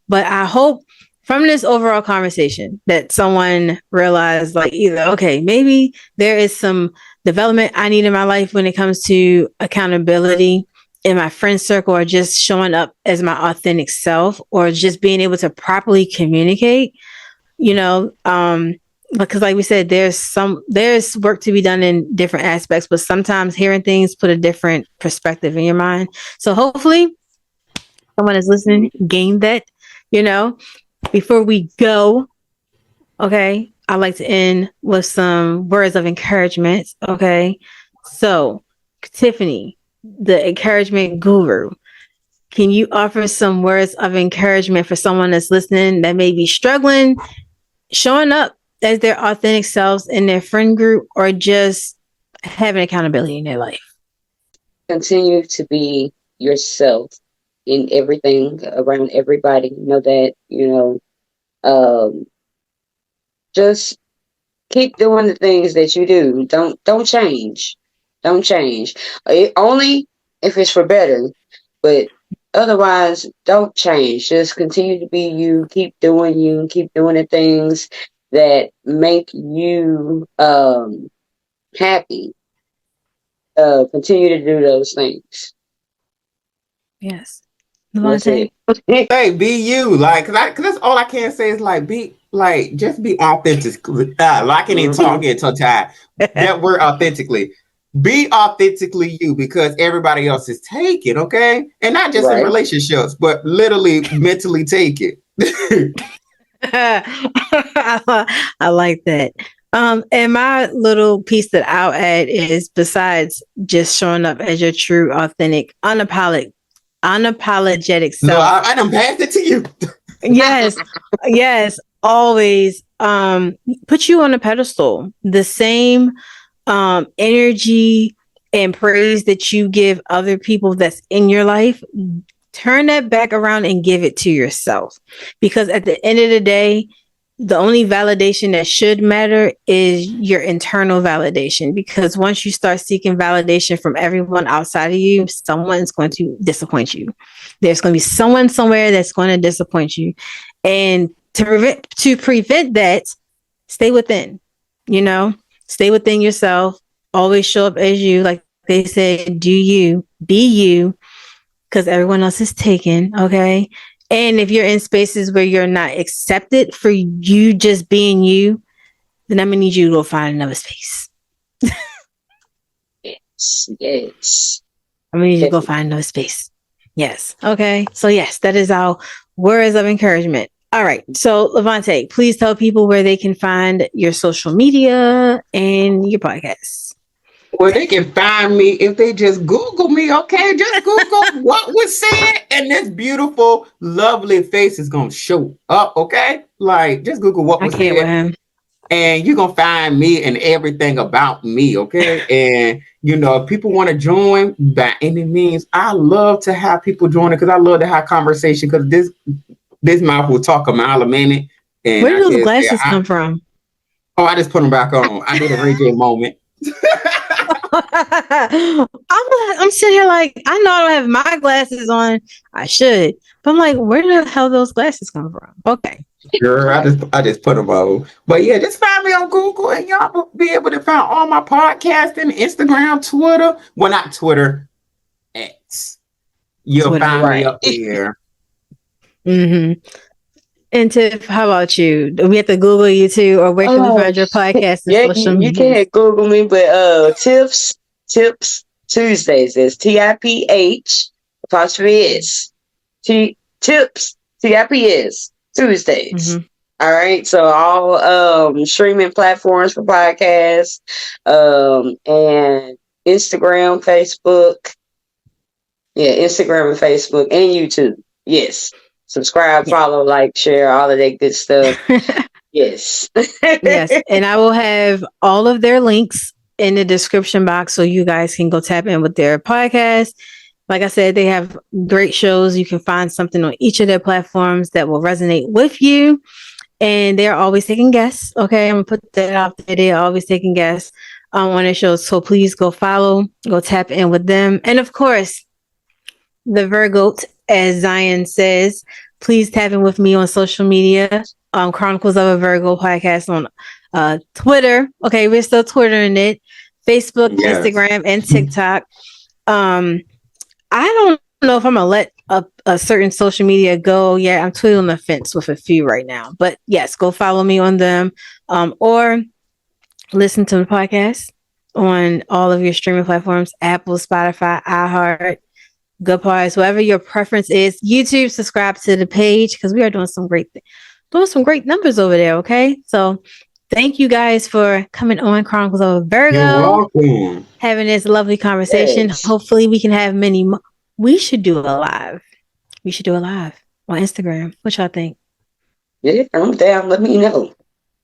but I hope from this overall conversation that someone realized like either, okay, maybe there is some development I need in my life when it comes to accountability in my friend circle, or just showing up as my authentic self, or just being able to properly communicate, because like we said, there's work to be done in different aspects, but sometimes hearing things put a different perspective in your mind. So hopefully someone is listening, gain that, before we go. Okay. I like to end with some words of encouragement. Okay. So Tiffany, the encouragement guru, can you offer some words of encouragement for someone that's listening that may be struggling, showing up as their authentic selves in their friend group, or just having accountability in their life? Continue to be yourself in everything around everybody. Know that, just keep doing the things that you do. Don't change. Don't change. Only if it's for better, but otherwise, don't change. Just continue to be you. Keep doing you. Keep doing the things that make you happy. Continue to do those things. Yes. Lavonte? Hey, be you. Like, cause that's all I can say is like, just be authentic. I can't even talk here till time. That word authentically. Be authentically you, because everybody else is taken, okay? And not just in relationships, but literally mentally take it. I like that. And my little piece that I'll add is, besides just showing up as your true, authentic, unapologetic self. No, I done passed it to you. Yes, always put you on a pedestal. The same energy and praise that you give other people that's in your life, turn that back around and give it to yourself. Because at the end of the day, the only validation that should matter is your internal validation. Because once you start seeking validation from everyone outside of you, someone's going to disappoint you. There's going to be someone somewhere that's going to disappoint you. And to prevent that, stay within, stay within yourself. Always show up as you. Like they say, do you, be you, because everyone else is taken. Okay. And if you're in spaces where you're not accepted for you just being you, then I'm going to need you to go find another space. Yes. I'm going to need you to go find another space. Yes. Okay. So yes, that is our words of encouragement. All right. So Lavonte, please tell people where they can find your social media and your podcast. Well, they can find me if they just Google me, okay? Just Google what was said, and this beautiful, lovely face is going to show up, okay? Like, just Google what was said, and you're going to find me and everything about me, okay? And, if people want to join, by any means, I love to have people join it, because I love to have conversation, because this mouth will talk a mile a minute. And where do those glasses come from? Oh, I just put them back on. I did a Ray J moment. I'm sitting here like, I know I don't have my glasses on. I should, but I'm like, where the hell those glasses come from? Okay, sure. I just put them on. But yeah, just find me on Google, and y'all will be able to find all my podcasts and Instagram, Twitter. Well, not Twitter, X. You'll Twitter, find me up there. Mm-hmm. And Tiph, how about you? Do we have to Google you too, or where can we find your podcast and social media? You can't Google me, but Tips Tuesdays is TIPH apostrophe S. Tips TIPS Tuesdays. Mm-hmm. All right. So all streaming platforms for podcasts, and Instagram, Facebook. Yeah, Instagram and Facebook and YouTube. Yes. Subscribe, follow, like, share, all of that good stuff. Yes. Yes. And I will have all of their links in the description box so you guys can go tap in with their podcast. Like I said, they have great shows. You can find something on each of their platforms that will resonate with you. And they're always taking guests. Okay, I'm gonna put that out there. They're always taking guests on their shows. So please go follow, go tap in with them. And of course, the Virgo, as Zion says, please tap in with me on social media. Chronicles of a Virgo podcast on Twitter. Okay, we're still Twittering it. Facebook, Yes. Instagram, and TikTok. I don't know if I'm gonna let a certain social media go. Yeah, I'm twiddling the fence with a few right now. But yes, go follow me on them, or listen to the podcast on all of your streaming platforms: Apple, Spotify, iHeart, Good Pods, whatever your preference is. YouTube, subscribe to the page because we are doing some great numbers over there. Okay, so thank you guys for coming on Chronicles of a Virgo. You're welcome. Having this lovely conversation. Yes. Hopefully we can have many more. We should do a live. We should do a live on Instagram. What y'all think? Yeah, I'm down. Let me know.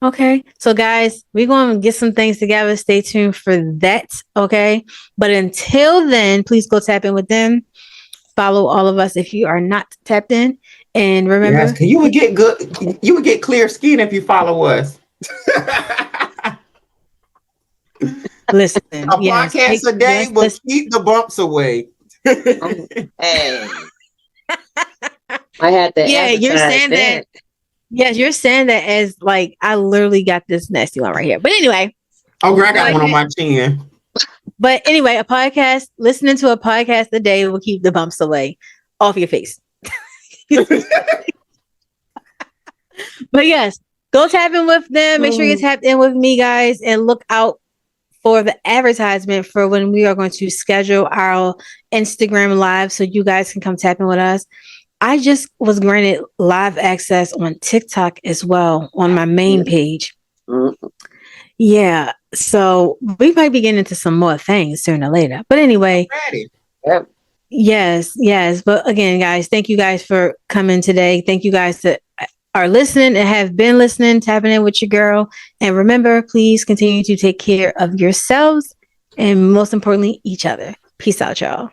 Okay. So guys, we're going to get some things together. Stay tuned for that. Okay. But until then, please go tap in with them. Follow all of us if you are not tapped in. And remember, Yes, you would get good. You would get clear skin if you follow us. listen. A podcast a day will keep the bumps away. Hey, I had to. Yeah, you're advertise saying that. Yes, you're saying that as like I literally got this nasty one right here. But anyway. Oh, girl, I got one on my chin. But anyway, listening to a podcast a day will keep the bumps away off your face. But yes, go tap in with them. Make sure you tapped in with me, guys, and look out for the advertisement for when we are going to schedule our Instagram live so you guys can come tap in with us. I just was granted live access on TikTok as well on my main page. Yeah, so we might be getting into some more things sooner or later. But anyway, Yep. yes. But again, guys, thank you guys for coming today. Thank you guys that are listening and have been listening, tapping in with your girl. And remember, please continue to take care of yourselves and most importantly, each other. Peace out, y'all.